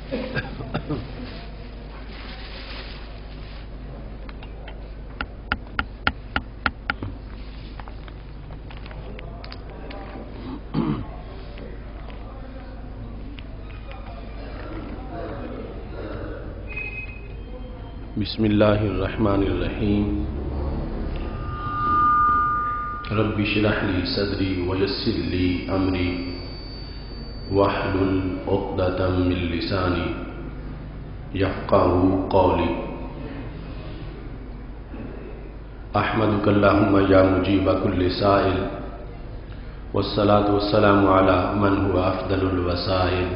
بسم اللہ الرحمن الرحیم رب اشرح لی صدری ویسر لی امری واحلل عقدۃ من لسانی یفقہوا قولی احمدک اللہم یا مجیب کل سائل والصلاة والسلام علی من هو افضل الوسائل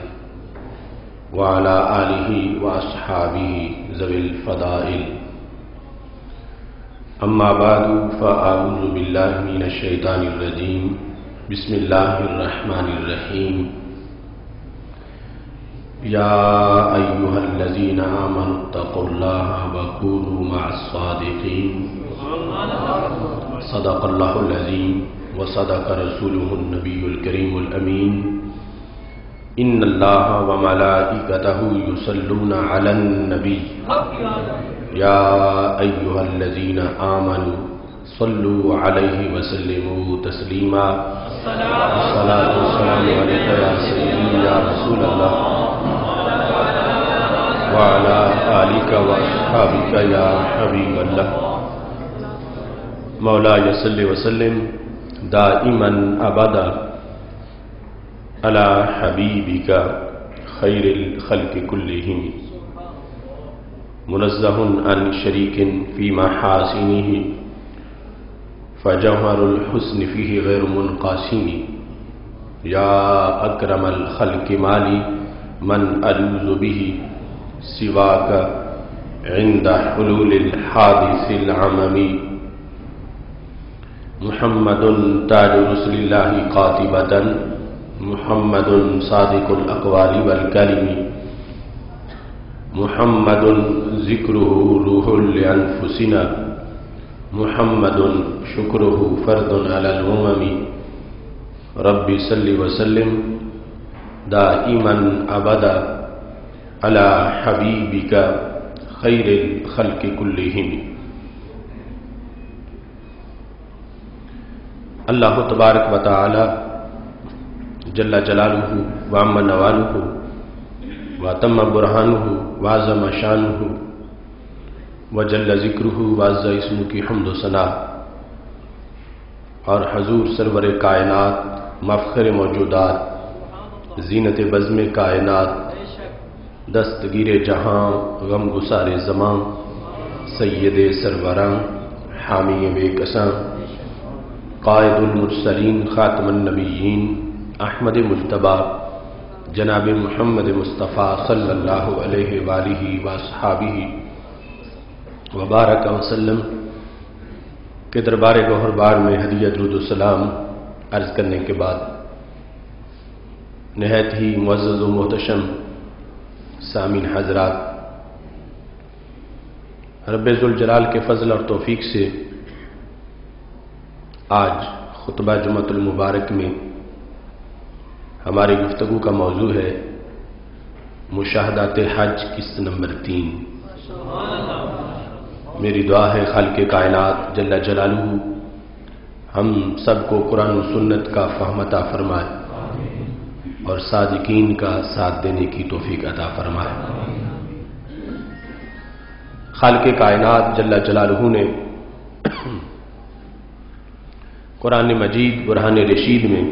وعلى آلہ واصحابہ ذوی الفضائل اما بعد فاعوذ باللہ من الشیطان الرجیم بسم اللہ الرحمن الرحیم یا ایہا الذین آمنوا اتقوا اللہ وکونوا مع الصادقین صدق اللہ العظیم وصدق رسولہ النبی الکریم الامین ان اللہ وملائکتہ یصلون علی النبی یا ایہا الذین آمنوا صلوا علیہ وسلموا تسلیما الصلاۃ والسلام علیک یا سیدی یا رسول اللہ وعلی آلک واصحابک یا حبیب اللہ مولاي صل وسلم دائما ابدا على حبيبك خير الخلق كلهم منزه عن شريك في محاسنه فجوهر الحسن فيه غير منقاسم يا أكرم الخلق مالي من ألوذ به سواك عند حلول الحادث العمم محمد تاج رسل الله قاطبة محمد صادق الاقوال والکلم محمد ذکرہ روح لانفسنا محمد شکرہ فرد علی الامم رب صل وسلم دائما ابدا علی حبیبک خیر الخلق کلہم اللہ تبارک و تعالی جل جلالہ وعم نوالہ واتم برہانہ وعظم شانہ وجل ذکرہ وعز اسمہ کی حمد و ثنا اور حضور سرور کائنات مفخر موجودات زینت بزم کائنات دستگیر جہاں غم گسار زمان سید سروراں حامی بے کساں قائد المرسلین خاتم النبیین احمد مجتبی جناب محمد مصطفیٰ صلی اللہ علیہ وآلہ وصحابہ وبارک وسلم کے دربار گوہر بار میں ہدیہ درود السلام عرض کرنے کے بعد نہایت ہی معزز و محتشم سامعین حضرات، رب ذوالجلال کے فضل اور توفیق سے آج خطبہ جمعۃ المبارک میں ہماری گفتگو کا موضوع ہے مشاہدات حج قسط نمبر 3۔ میری دعا ہے خالق کائنات جل جلالہ ہم سب کو قرآن و سنت کا فہم عطا فرمائے اور صادقین کا ساتھ دینے کی توفیق عطا فرمائے۔ خالق کائنات جل جلالہ نے قرآن مجید برہان رشید میں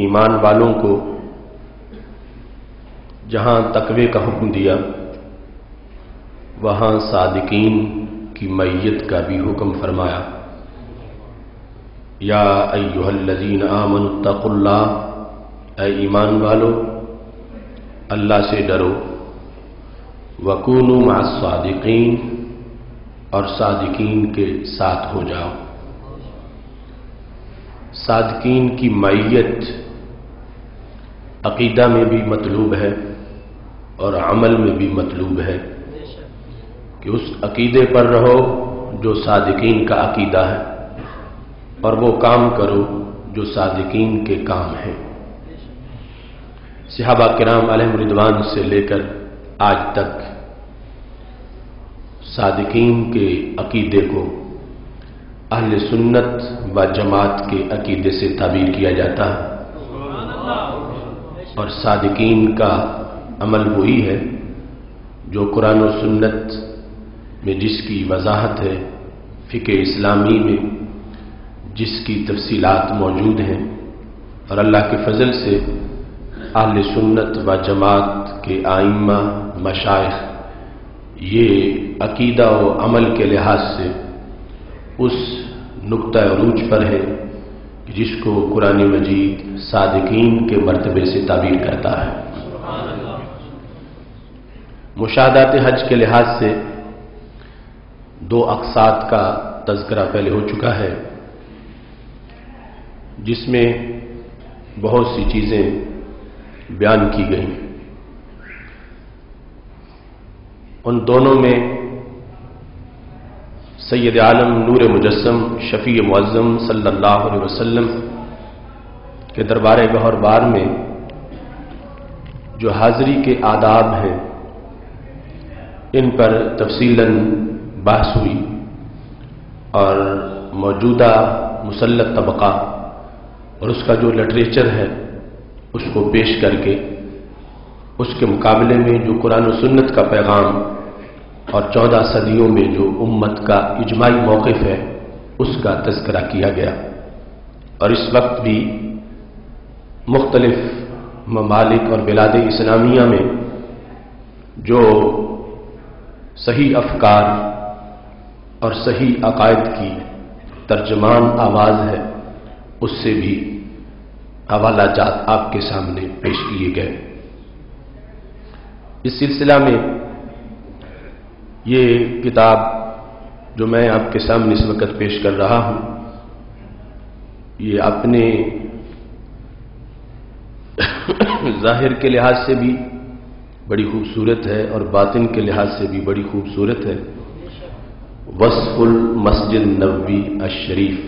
ایمان والوں کو جہاں تقوی کا حکم دیا وہاں صادقین کی معیت کا بھی حکم فرمایا۔ یا ایہا الذین آمنوا اتقوا اللہ، اے ایمان والو اللہ سے ڈرو، وکونوا مع الصادقین، اور صادقین کے ساتھ ہو جاؤ۔ صادقین کی معیت عقیدہ میں بھی مطلوب ہے اور عمل میں بھی مطلوب ہے کہ اس عقیدے پر رہو جو صادقین کا عقیدہ ہے اور وہ کام کرو جو صادقین کے کام ہیں۔ صحابہ کرام علیہم رضوان سے لے کر آج تک صادقین کے عقیدے کو اہل سنت و جماعت کے عقیدے سے تعبیر کیا جاتا ہے، اور صادقین کا عمل وہی ہے جو قرآن و سنت میں جس کی وضاحت ہے، فقہ اسلامی میں جس کی تفصیلات موجود ہیں، اور اللہ کے فضل سے اہل سنت و جماعت کے ائمہ مشائخ یہ عقیدہ و عمل کے لحاظ سے اس نقطہ عروج پر ہے جس کو قرآن مجید صادقین کے مرتبے سے تعبیر کرتا ہے۔ مشاہدات حج کے لحاظ سے دو اقساط کا تذکرہ پہلے ہو چکا ہے، جس میں بہت سی چیزیں بیان کی گئیں۔ ان دونوں میں سید عالم نور مجسم شفیع معظم صلی اللہ علیہ وسلم کے دربار گہر بار میں جو حاضری کے آداب ہیں ان پر تفصیلاً بحث ہوئی، اور موجودہ مسلط طبقہ اور اس کا جو لٹریچر ہے اس کو پیش کر کے اس کے مقابلے میں جو قرآن و سنت کا پیغام اور 14 صدیوں میں جو امت کا اجماعی موقف ہے اس کا تذکرہ کیا گیا، اور اس وقت بھی مختلف ممالک اور بلاد اسلامیہ میں جو صحیح افکار اور صحیح عقائد کی ترجمان آواز ہے اس سے بھی حوالہ جات آپ کے سامنے پیش کیے گئے۔ اس سلسلہ میں یہ کتاب جو میں آپ کے سامنے اس وقت پیش کر رہا ہوں یہ اپنے ظاہر کے لحاظ سے بھی بڑی خوبصورت ہے اور باطن کے لحاظ سے بھی بڑی خوبصورت ہے۔ وصف المسجد نبوی الشریف،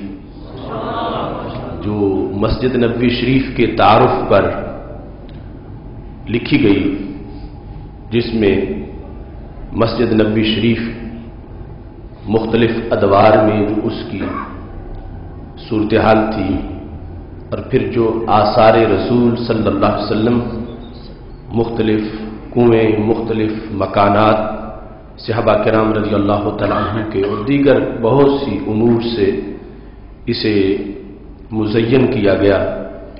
جو مسجد نبوی شریف کے تعارف پر لکھی گئی، جس میں مسجد نبوی شریف مختلف ادوار میں جو اس کی صورتحال تھی، اور پھر جو آثار رسول صلی اللہ علیہ وسلم، مختلف کنویں، مختلف مکانات، صحابہ کرام رضی اللہ تعالیٰ عنہ کے اور دیگر بہت سی امور سے اسے مزین کیا گیا،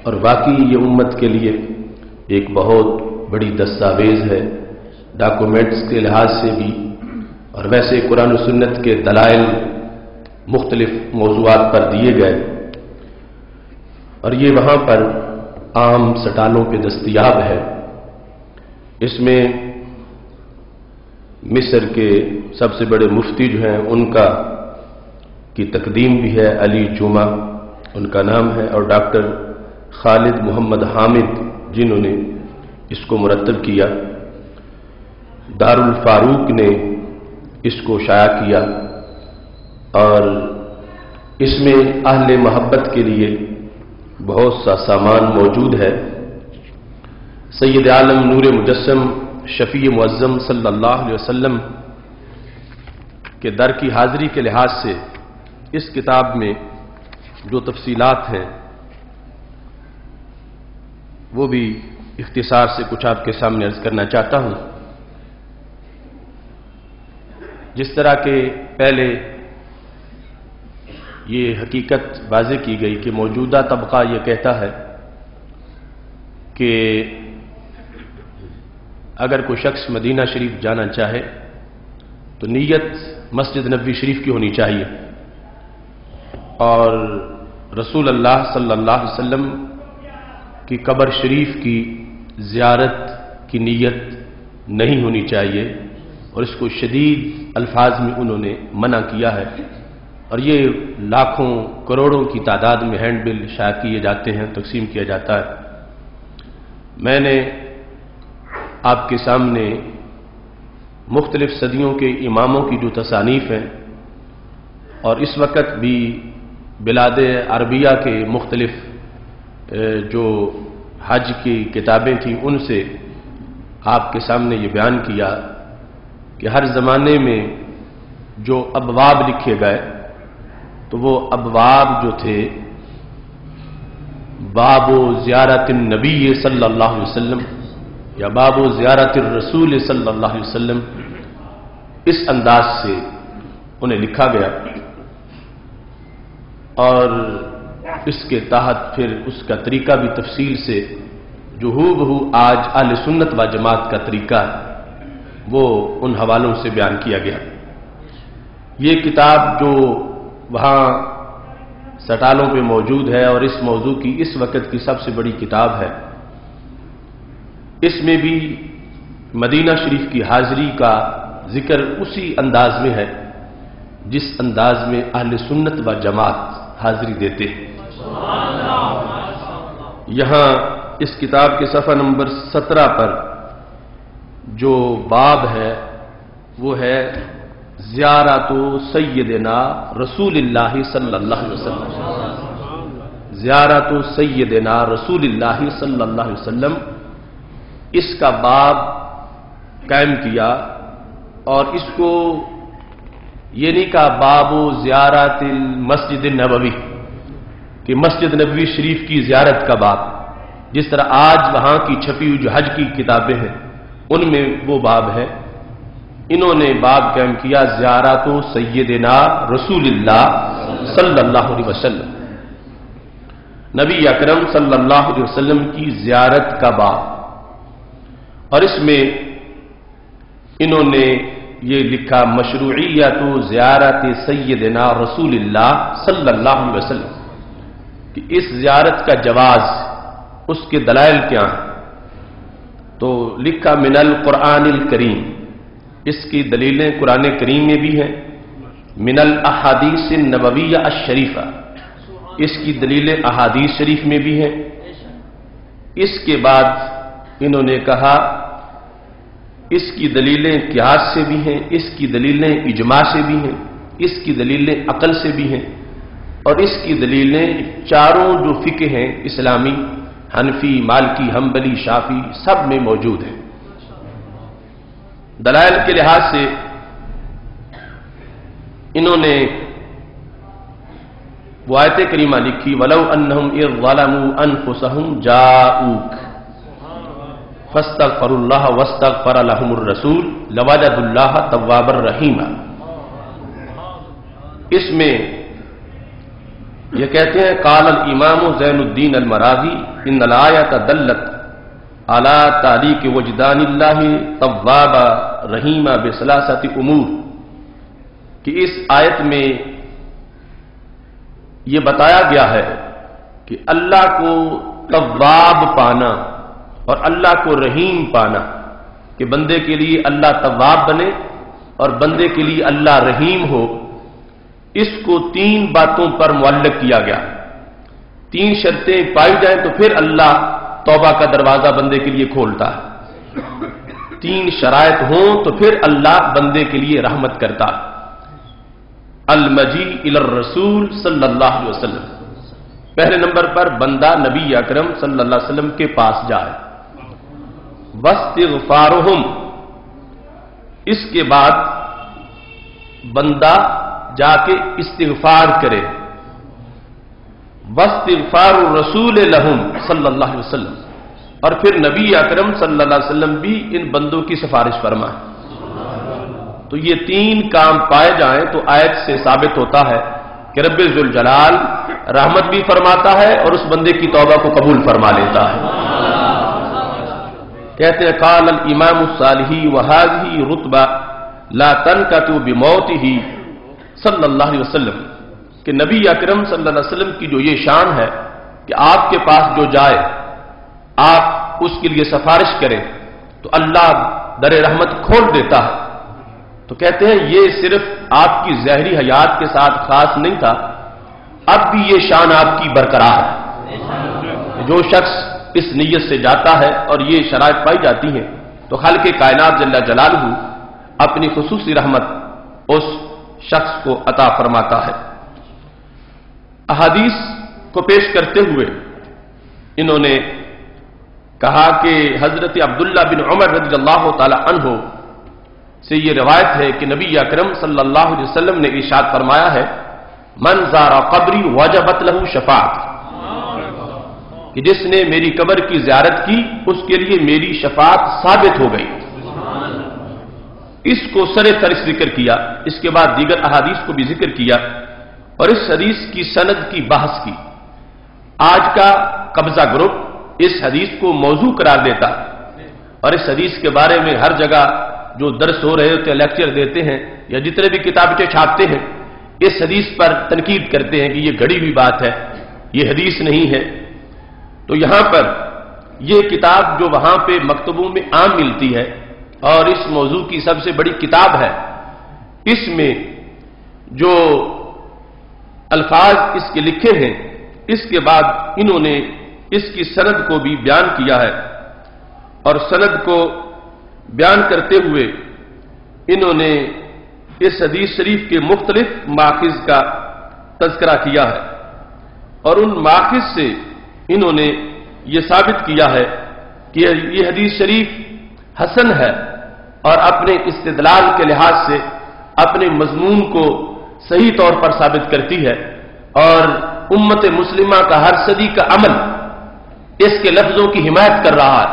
اور واقعی یہ امت کے لیے ایک بہت بڑی دستاویز ہے، ڈاکومنٹس کے لحاظ سے بھی، اور ویسے قرآن و سنت کے دلائل مختلف موضوعات پر دیے گئے، اور یہ وہاں پر عام سٹالوں پہ دستیاب ہے۔ اس میں مصر کے سب سے بڑے مفتی جو ہیں ان کا کی تقدیم بھی ہے، علی جمعہ ان کا نام ہے، اور ڈاکٹر خالد محمد حامد جنہوں نے اس کو مرتب کیا، دارالفاروق نے اس کو شائع کیا، اور اس میں اہل محبت کے لیے بہت سا سامان موجود ہے۔ سید عالم نور مجسم شفیع معظم صلی اللہ علیہ وسلم کے در کی حاضری کے لحاظ سے اس کتاب میں جو تفصیلات ہیں وہ بھی اختصار سے کچھ آپ کے سامنے عرض کرنا چاہتا ہوں۔ جس طرح کہ پہلے یہ حقیقت واضح کی گئی کہ موجودہ طبقہ یہ کہتا ہے کہ اگر کوئی شخص مدینہ شریف جانا چاہے تو نیت مسجد نبوی شریف کی ہونی چاہیے، اور رسول اللہ صلی اللہ علیہ وسلم کی قبر شریف کی زیارت کی نیت نہیں ہونی چاہیے، اور اس کو شدید الفاظ میں انہوں نے منع کیا ہے، اور یہ لاکھوں کروڑوں کی تعداد میں ہینڈ بل شائع کیے جاتے ہیں، تقسیم کیا جاتا ہے۔ میں نے آپ کے سامنے مختلف صدیوں کے اماموں کی جو تصانیف ہیں، اور اس وقت بھی بلاد عربیہ کے مختلف جو حج کی کتابیں تھیں ان سے آپ کے سامنے یہ بیان کیا کہ ہر زمانے میں جو ابواب لکھے گئے تو وہ ابواب جو تھے باب زیارت النبی صلی اللہ علیہ وسلم یا باب زیارت الرسول صلی اللہ علیہ وسلم، اس انداز سے انہیں لکھا گیا، اور اس کے تحت پھر اس کا طریقہ بھی تفصیل سے جو بہو آج اہل سنت و جماعت کا طریقہ ہے وہ ان حوالوں سے بیان کیا گیا۔ یہ کتاب جو وہاں سٹالوں پہ موجود ہے اور اس موضوع کی اس وقت کی سب سے بڑی کتاب ہے، اس میں بھی مدینہ شریف کی حاضری کا ذکر اسی انداز میں ہے جس انداز میں اہل سنت و جماعت حاضری دیتے ہیں۔ یہاں اس کتاب کے صفحہ نمبر 17 پر جو باب ہے وہ ہے زیارت سیدنا رسول اللہ صلی اللہ علیہ وسلم، زیارت سیدنا رسول اللہ صلی اللہ علیہ وسلم، اس کا باب قائم کیا، اور اس کو یہ نہیں کہا باب زیارت المسجد النبوی کہ مسجد نبوی شریف کی زیارت کا باب، جس طرح آج وہاں کی چھپی ہوئی جو حج کی کتابیں ہیں ان میں وہ باب ہے۔ انہوں نے باب قائم کیا زیارت سیدنا رسول اللہ صلی اللہ علیہ وسلم، نبی اکرم صلی اللہ علیہ وسلم کی زیارت کا باب، اور اس میں انہوں نے یہ لکھا مشروعیت زیارت سیدنا رسول اللہ صلی اللہ علیہ وسلم، کہ اس زیارت کا جواز، اس کے دلائل کیا ہیں، تو لکھا من القرآن الکریم، اس کی دلیلیں قرآن کریم میں بھی ہیں، من الاحادیث النبویہ الشریفہ، اس کی دلیلیں احادیث شریف میں بھی ہیں۔ اس کے بعد انہوں نے کہا اس کی دلیلیں قیاس سے بھی ہیں، اس کی دلیلیں اجماع سے بھی ہیں، اس کی دلیلیں عقل سے بھی ہیں، اور اس کی دلیلیں چاروں جو فقہ ہیں اسلامی، حنفی، مالکی، حنبلی، شافعی، سب میں موجود ہیں۔ دلائل کے لحاظ سے انہوں نے وہ آیت کریمہ لکھی وَلَوْ أَنَّهُمْ إِذْ ظَلَمُوا أَنفُسَهُمْ جَاءُوكَ فَاسْتَغْفَرُوا اللَّهَ وَاسْتَغْفَرَ لَهُمُ الرَّسُولُ لَوَجَدُوا اللَّهَ تَوَّابًا رَحِيمًا۔ اس میں یہ کہتے ہیں قال الامام زین الدین المراغی ان الآیۃ دلت علی تعلیق وجدان اللہ توابا رحیمہ بثلاثۃ امور، کہ اس آیت میں یہ بتایا گیا ہے کہ اللہ کو تواب پانا اور اللہ کو رحیم پانا، کہ بندے کے لیے اللہ تواب بنے اور بندے کے لیے اللہ رحیم ہو، اس کو تین باتوں پر معلق کیا گیا۔ تین شرطیں پائی جائیں تو پھر اللہ توبہ کا دروازہ بندے کے لیے کھولتا ہے، تین شرائط ہوں تو پھر اللہ بندے کے لیے رحمت کرتا ہے۔ المجیء الی الرسول صلی اللہ علیہ وسلم، پہلے نمبر پر بندہ نبی اکرم صلی اللہ علیہ وسلم کے پاس جائے، واستغفارہم، اس کے بعد بندہ جا کے استغفار کرے، واستغفار الرسول لہم صلی اللہ علیہ وسلم، اور پھر نبی اکرم صلی اللہ علیہ وسلم بھی ان بندوں کی سفارش فرمائے۔ تو یہ تین کام پائے جائیں تو آیت سے ثابت ہوتا ہے کہ رب ذوالجلال رحمت بھی فرماتا ہے اور اس بندے کی توبہ کو قبول فرما لیتا ہے۔ کہتے ہیں قال الامام الصالحی وہذہ رتبہ لا تنقطع بموتہ صلی اللہ علیہ وسلم، کہ نبی اکرم صلی اللہ علیہ وسلم کی جو یہ شان ہے کہ آپ کے پاس جو جائے آپ اس کے لیے سفارش کریں تو اللہ در رحمت کھول دیتا ہے۔ تو کہتے ہیں یہ صرف آپ کی ظاہری حیات کے ساتھ خاص نہیں تھا، اب بھی یہ شان آپ کی برقرار ہے۔ جو شخص اس نیت سے جاتا ہے اور یہ شرائط پائی جاتی ہیں تو خالق کائنات جل جلالہ اپنی خصوصی رحمت اس شخص کو عطا فرماتا ہے۔ احادیث کو پیش کرتے ہوئے انہوں نے کہا کہ حضرت عبداللہ بن عمر رضی اللہ تعالی عنہ سے یہ روایت ہے کہ نبی اکرم صلی اللہ علیہ وسلم نے ارشاد فرمایا ہے من زار قبری وجبت لہ شفاعت، کہ جس نے میری قبر کی زیارت کی اس کے لیے میری شفاعت ثابت ہو گئی۔ اس کو سر ترس ذکر کیا، اس کے بعد دیگر احادیث کو بھی ذکر کیا اور اس حدیث کی سند کی بحث کی۔ آج کا قبضہ گروپ اس حدیث کو موضوع قرار دیتا اور اس حدیث کے بارے میں ہر جگہ جو درس ہو رہے ہوتے ہیں، لیکچر دیتے ہیں یا جتنے بھی کتابیں چھاپتے ہیں، اس حدیث پر تنقید کرتے ہیں کہ یہ گھڑی ہوئی بات ہے، یہ حدیث نہیں ہے۔ تو یہاں پر یہ کتاب جو وہاں پہ مکتبوں میں عام ملتی ہے اور اس موضوع کی سب سے بڑی کتاب ہے، اس میں جو الفاظ اس کے لکھے ہیں، اس کے بعد انہوں نے اس کی سند کو بھی بیان کیا ہے اور سند کو بیان کرتے ہوئے انہوں نے اس حدیث شریف کے مختلف ماخذ کا تذکرہ کیا ہے اور ان ماخذ سے انہوں نے یہ ثابت کیا ہے کہ یہ حدیث شریف حسن ہے اور اپنے استدلال کے لحاظ سے اپنے مضمون کو صحیح طور پر ثابت کرتی ہے اور امت مسلمہ کا ہر صدی کا عمل اس کے لفظوں کی حمایت کر رہا ہے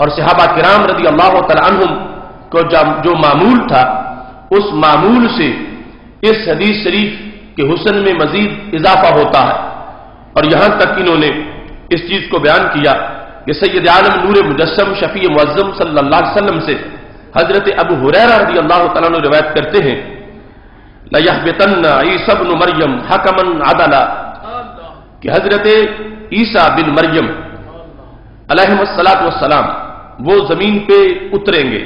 اور صحابہ کرام رضی اللہ تعالی عنہم کو جو معمول تھا اس معمول سے اس حدیث شریف کے حسن میں مزید اضافہ ہوتا ہے۔ اور یہاں تک انہوں نے اس چیز کو بیان کیا کہ سید عالم نور مجسم شفیع معظم صلی اللہ علیہ وسلم سے حضرت ابو ہریرہ رضی اللہ تعالیٰ عنہ روایت کرتے ہیں لَيَحْبِطَنَّ عِيسَى ابْنُ مَرْيَمَ حَكَمًا عَدَلًا، کہ حضرت عیسیٰ بن مریم علیہ الصلاۃ والسلام وہ زمین پہ اتریں گے،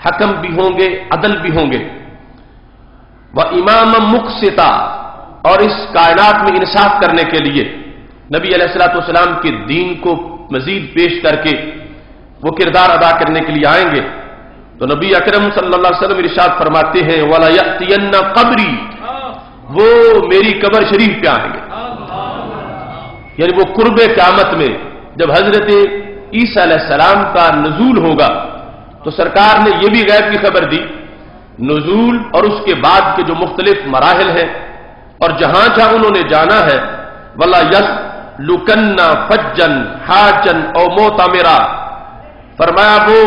حکم بھی ہوں گے، عدل بھی ہوں گے، وَإِمَامًا مُقْسِطًا، اور اس کائنات میں انصاف کرنے کے لیے نبی علیہ الصلاۃ والسلام کے دین کو مزید پیش کر کے وہ کردار ادا کرنے کے لیے آئیں گے۔ تو نبی اکرم صلی اللہ علیہ وسلم ارشاد فرماتے ہیں وَلَا يَأْتِيَنَّ قَبْرِي، وہ میری قبر شریف پہ آئیں گے، یعنی وہ قرب قیامت میں جب حضرت عیسیٰ علیہ السلام کا نزول ہوگا تو سرکار نے یہ بھی غیب کی خبر دی، نزول اور اس کے بعد کے جو مختلف مراحل ہیں اور جہاں جہاں انہوں نے جانا ہے وَلَا يَسْلُكَنَّ فَجًّا حَاجًا أَوْ مُعْتَمِرًا، فرمایا وہ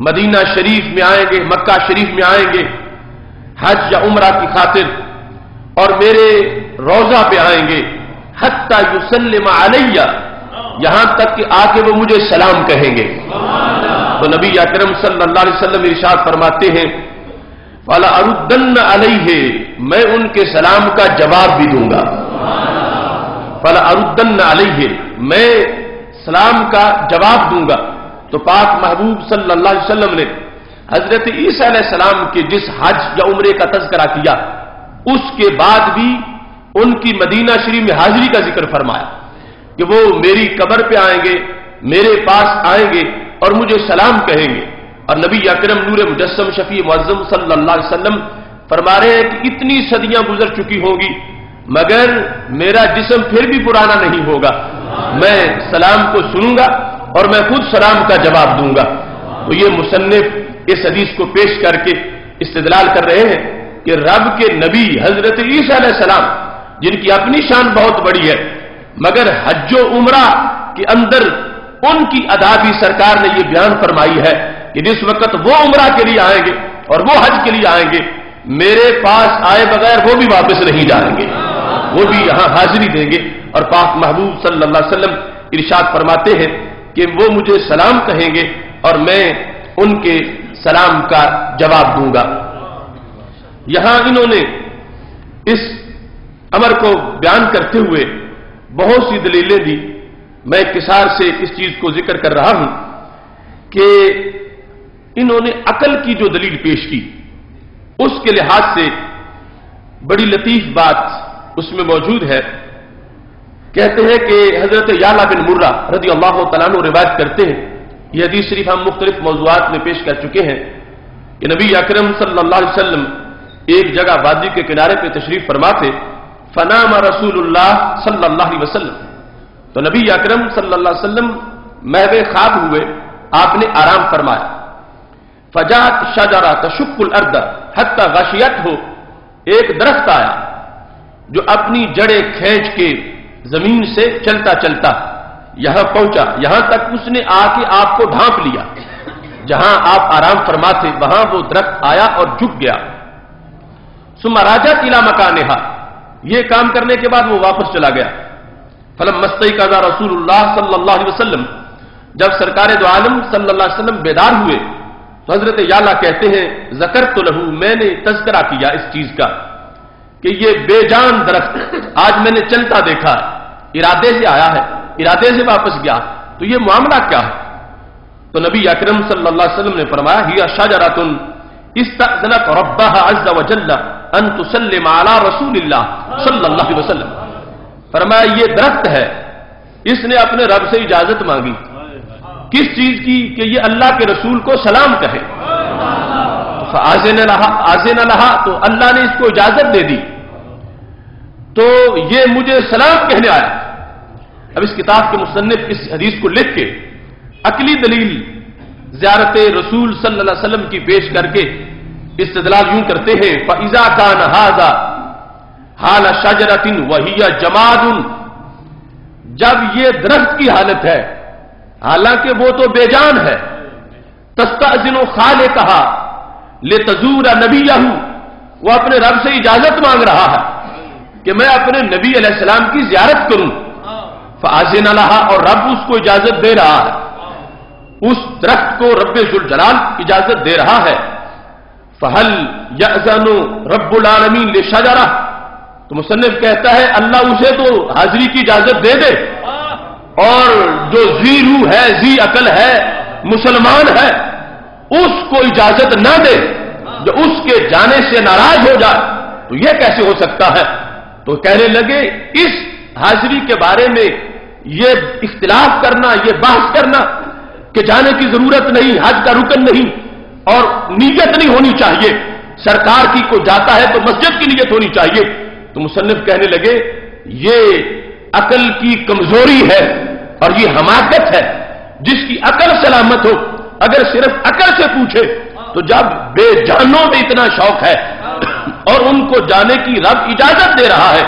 مدینہ شریف میں آئیں گے، مکہ شریف میں آئیں گے حج یا عمرہ کی خاطر اور میرے روضہ پہ آئیں گے حتی یسلم علیہ، یہاں تک کہ آ کے وہ مجھے سلام کہیں گے۔ تو نبی اکرم صلی اللہ علیہ وسلم ارشاد فرماتے ہیں فَلَأَرُدَّنَّ عَلَيْهِ، میں ان کے سلام کا جواب بھی دوں گا، فَلَأَرُدَّنَّ عَلَيْهِ، میں سلام کا جواب دوں گا۔ تو پاک محبوب صلی اللہ علیہ وسلم نے حضرت عیسیٰ علیہ السلام کے جس حج یا عمرے کا تذکرہ کیا اس کے بعد بھی ان کی مدینہ شریف میں حاضری کا ذکر فرمایا کہ وہ میری قبر پہ آئیں گے، میرے پاس آئیں گے اور مجھے سلام کہیں گے۔ اور نبی اکرم نور مجسم شفیع معظم صلی اللہ علیہ وسلم فرما رہے ہیں کہ اتنی صدیاں گزر چکی ہوں گی مگر میرا جسم پھر بھی پرانا نہیں ہوگا، میں سلام کو سنوں گا اور میں خود سلام کا جواب دوں گا۔ تو یہ مصنف اس حدیث کو پیش کر کے استدلال کر رہے ہیں کہ رب کے نبی حضرت عیسیٰ علیہ السلام جن کی اپنی شان بہت بڑی ہے مگر حج و عمرہ کے اندر ان کی ادا بھی سرکار نے یہ بیان فرمائی ہے کہ جس وقت وہ عمرہ کے لیے آئیں گے اور وہ حج کے لیے آئیں گے میرے پاس آئے بغیر وہ بھی واپس نہیں جائیں گے، وہ بھی یہاں حاضری دیں گے۔ اور پاک محبوب صلی اللہ علیہ وسلم ارشاد فرماتے ہیں کہ وہ مجھے سلام کہیں گے اور میں ان کے سلام کا جواب دوں گا۔ یہاں انہوں نے اس امر کو بیان کرتے ہوئے بہت سی دلیلیں دی، میں اختصار سے اس چیز کو ذکر کر رہا ہوں کہ انہوں نے عقل کی جو دلیل پیش کی اس کے لحاظ سے بڑی لطیف بات اس میں موجود ہے۔ کہتے ہیں کہ حضرت یعلا بن مرہ رضی اللہ تعالیٰ عنہ روایت کرتے ہیں، یہ حدیث شریف ہم مختلف موضوعات میں پیش کر چکے ہیں کہ نبی اکرم صلی اللہ علیہ وسلم ایک جگہ وادی کے کنارے پہ تشریف فرما تھے، فنام رسول اللہ صلی اللہ علیہ وسلم، تو نبی اکرم صلی اللہ علیہ وسلم محو خواب ہوئے آپ نے آرام فرمایا. فجات شجرہ تشق الارض حتی غشیتہ، ایک درخت آیا جو اپنی جڑیں کھینچ کے زمین سے چلتا چلتا یہاں پہنچا، یہاں تک اس نے آ کے آپ کو ڈھانپ لیا. جہاں آپ آرام فرماتے وہاں وہ درخت آیا اور جھک گیا. ثم راجعت الی مکانہا، یہ کام کرنے کے بعد وہ واپس چلا گیا. فلما استيقظ رسول اللہ صلی اللہ علیہ وسلم، جب سرکار دو عالم صلی اللہ علیہ وسلم بیدار ہوئے تو حضرت یعلا کہتے ہیں ذکرت لہ، میں نے تذکرہ کیا اس چیز کا کہ یہ بے جان درخت آج میں نے چلتا دیکھا ہے، ارادے سے آیا ہے، ارادے سے واپس گیا، تو یہ معاملہ کیا ہے؟ تو نبی اکرم صلی اللہ علیہ وسلم نے فرمایا ہی شجرۃ استأذنت ربها عز وجل ان تسلم علی رسول اللہ صلی اللہ علیہ وسلم. فرمایا یہ درخت ہے، اس نے اپنے رب سے اجازت مانگی. کس چیز کی؟ کہ یہ اللہ کے رسول کو سلام کہے. فآذن لها، تو اللہ نے اس کو اجازت دے دی، تو یہ مجھے سلام کہنے آیا. اب اس کتاب کے مصنف اس حدیث کو لکھ کے عقلی دلیل زیارت رسول صلی اللہ علیہ وسلم کی پیش کر کے استدلال یوں کرتے ہیں فَإِذَا كَانَ هَذَا حَالَ شَجَرَةٍ وَهِيَ جَمَادٌ، جب یہ درخت کی حالت ہے حالانکہ وہ تو بے جان ہے، تستأذن خالقها لتزور نبیہ، وہ اپنے رب سے اجازت مانگ رہا ہے کہ میں اپنے نبی علیہ السلام کی زیارت کروں. فآذن لها، اور رب اس کو اجازت دے رہا ہے، اس درخت کو رب ذوالجلال اجازت دے رہا ہے. فہل یأذن رب العالمین لشجرہ، تو مصنف کہتا ہے اللہ اسے تو حاضری کی اجازت دے دے، اور جو ذی روح ہے، ذی عقل ہے، مسلمان ہے، اس کو اجازت نہ دے، جو اس کے جانے سے ناراض ہو جائے، تو یہ کیسے ہو سکتا ہے؟ تو کہنے لگے اس حاضری کے بارے میں یہ اختلاف کرنا، یہ بحث کرنا کہ جانے کی ضرورت نہیں، حج کا رکن نہیں اور نیت نہیں ہونی چاہیے، سرکار کی کو جاتا ہے تو مسجد کی نیت ہونی چاہیے. تو مصنف کہنے لگے یہ عقل کی کمزوری ہے اور یہ حماقت ہے. جس کی عقل سلامت ہو اگر صرف عقل سے پوچھے تو جب بے جانوں میں اتنا شوق ہے اور ان کو جانے کی رب اجازت دے رہا ہے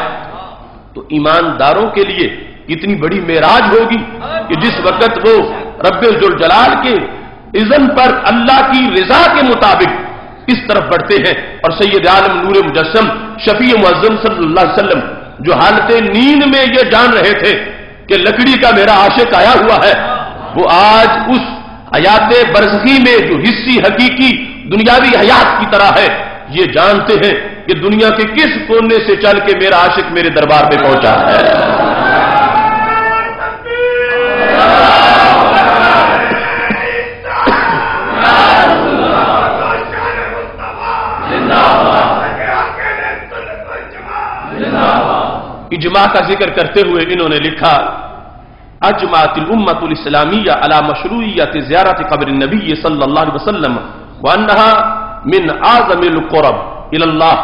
تو ایمانداروں کے لیے اتنی بڑی معراج ہوگی کہ جس وقت وہ رب ذوالجلال کے اذن پر اللہ کی رضا کے مطابق اس طرف بڑھتے ہیں. اور سید عالم نور مجسم شفیع معظم صلی اللہ علیہ وسلم جو حالت نیند میں یہ جان رہے تھے کہ لکڑی کا میرا عاشق آیا ہوا ہے، وہ آج اس حیات برزخی میں جو حصی حقیقی دنیاوی حیات کی طرح ہے یہ جانتے ہیں کہ دنیا کے کس کونے سے چل کے میرا عاشق میرے دربار پہ پہنچا ہے. اجماع کا ذکر کرتے ہوئے انہوں نے لکھا اجمعت الامت الاسلامیہ علی مشروعیت زیارت قبر النبی صلی اللہ علیہ وسلم وانہا من اعظم القرب الی اللہ.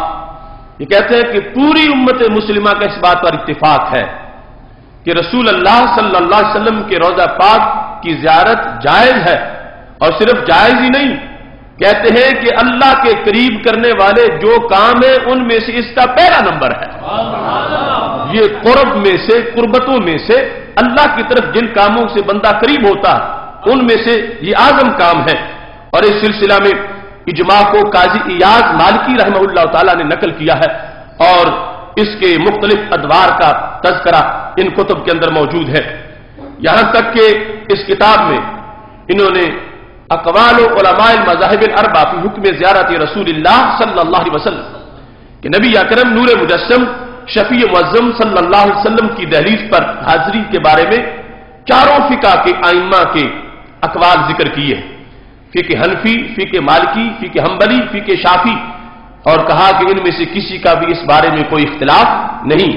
یہ کہتے ہیں کہ پوری امت مسلمہ کا اس بات پر اتفاق ہے کہ رسول اللہ صلی اللہ علیہ وسلم کے روضہ پاک کی زیارت جائز ہے، اور صرف جائز ہی نہیں، کہتے ہیں کہ اللہ کے قریب کرنے والے جو کام ہیں ان میں سے اس کا پہلا نمبر ہے. یہ قرب میں سے، قربتوں میں سے اللہ کی طرف جن کاموں سے بندہ قریب ہوتا ہے ان میں سے یہ اعظم کام ہے. اور اس سلسلہ میں اجماع کو قاضی ایاز مالکی رحمہ اللہ تعالی نے نقل کیا ہے اور اس کے مختلف ادوار کا تذکرہ ان کتب کے اندر موجود ہے. یہاں تک کہ اس کتاب میں انہوں نے اقوال علماء المذاہب الاربعہ فی حکم زیارت رسول اللہ صلی اللہ علیہ وسلم کہ نبی اکرم نور مجسم شفیع معظم صلی اللہ علیہ وسلم کی دہلیز پر حاضری کے بارے میں چاروں فقہ کے ائمہ کے اقوال ذکر کیے، فقہ حنفی، فقہ مالکی، فقہ حنبلی، فقہ شافعی، اور کہا کہ ان میں سے کسی کا بھی اس بارے میں کوئی اختلاف نہیں.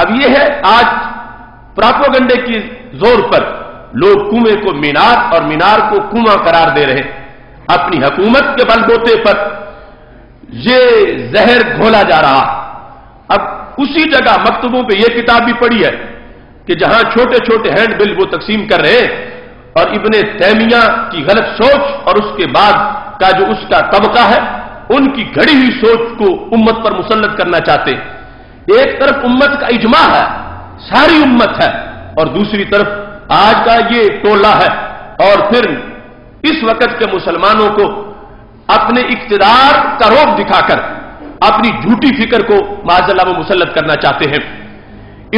اب یہ ہے آج پراپوگنڈے کی زور پر لوگ کنویں کو مینار اور مینار کو کنواں قرار دے رہے، اپنی حکومت کے بل بوتے پر یہ زہر گھولا جا رہا. اب اسی جگہ مکتبوں پہ یہ کتاب بھی پڑھی ہے کہ جہاں چھوٹے چھوٹے ہینڈ بل وہ تقسیم کر رہے ہیں اور ابن تیمیہ کی غلط سوچ اور اس کے بعد کا جو اس کا طبقہ ہے ان کی گھڑی ہوئی سوچ کو امت پر مسلط کرنا چاہتے ہیں۔ ایک طرف امت کا اجماع ہے، ساری امت ہے، اور دوسری طرف آج کا یہ ٹولہ ہے، اور پھر اس وقت کے مسلمانوں کو اپنے اقتدار کا روب دکھا کر اپنی جھوٹی فکر کو معاذ اللہ میں مسلط کرنا چاہتے ہیں۔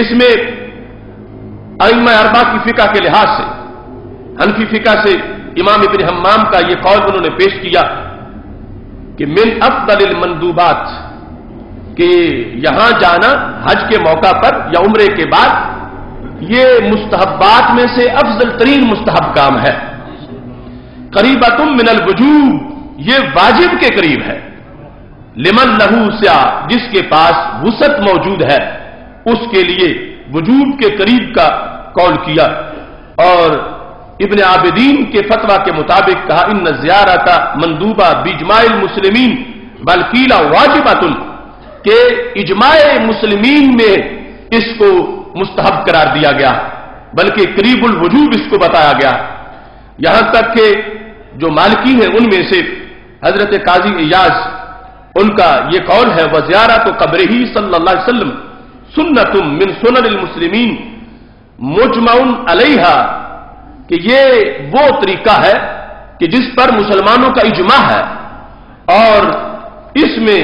اس میں ائمہ اربعہ کی فقہ کے لحاظ سے، حنفی فقہ سے امام ابن حمام کا یہ قول انہوں نے پیش کیا کہ من افضل المندوبات، کہ یہاں جانا حج کے موقع پر یا عمرے کے بعد یہ مستحبات میں سے افضل ترین مستحب کام ہے۔ قریبۃ من الوجوب، یہ واجب کے قریب ہے۔ لمن لہو سع، جس کے پاس وسعت موجود ہے اس کے لیے وجوب کے قریب کا قول کیا۔ اور ابن عابدین کے فتویٰ کے مطابق کہا ان زیارت مندوبہ باجماع المسلمین بل قیل واجبۃ، کہ اجماع مسلمین میں اس کو مستحب قرار دیا گیا، بلکہ قریب الوجوب اس کو بتایا گیا۔ یہاں تک کہ جو مالکی ہیں ان میں سے حضرت قاضی ایاز، ان کا یہ قول ہے وزیارت قبرہ صلی اللہ علیہ وسلم سنت من سنن المسلمین مجمع علیہا، کہ یہ وہ طریقہ ہے کہ جس پر مسلمانوں کا اجماع ہے، اور اس میں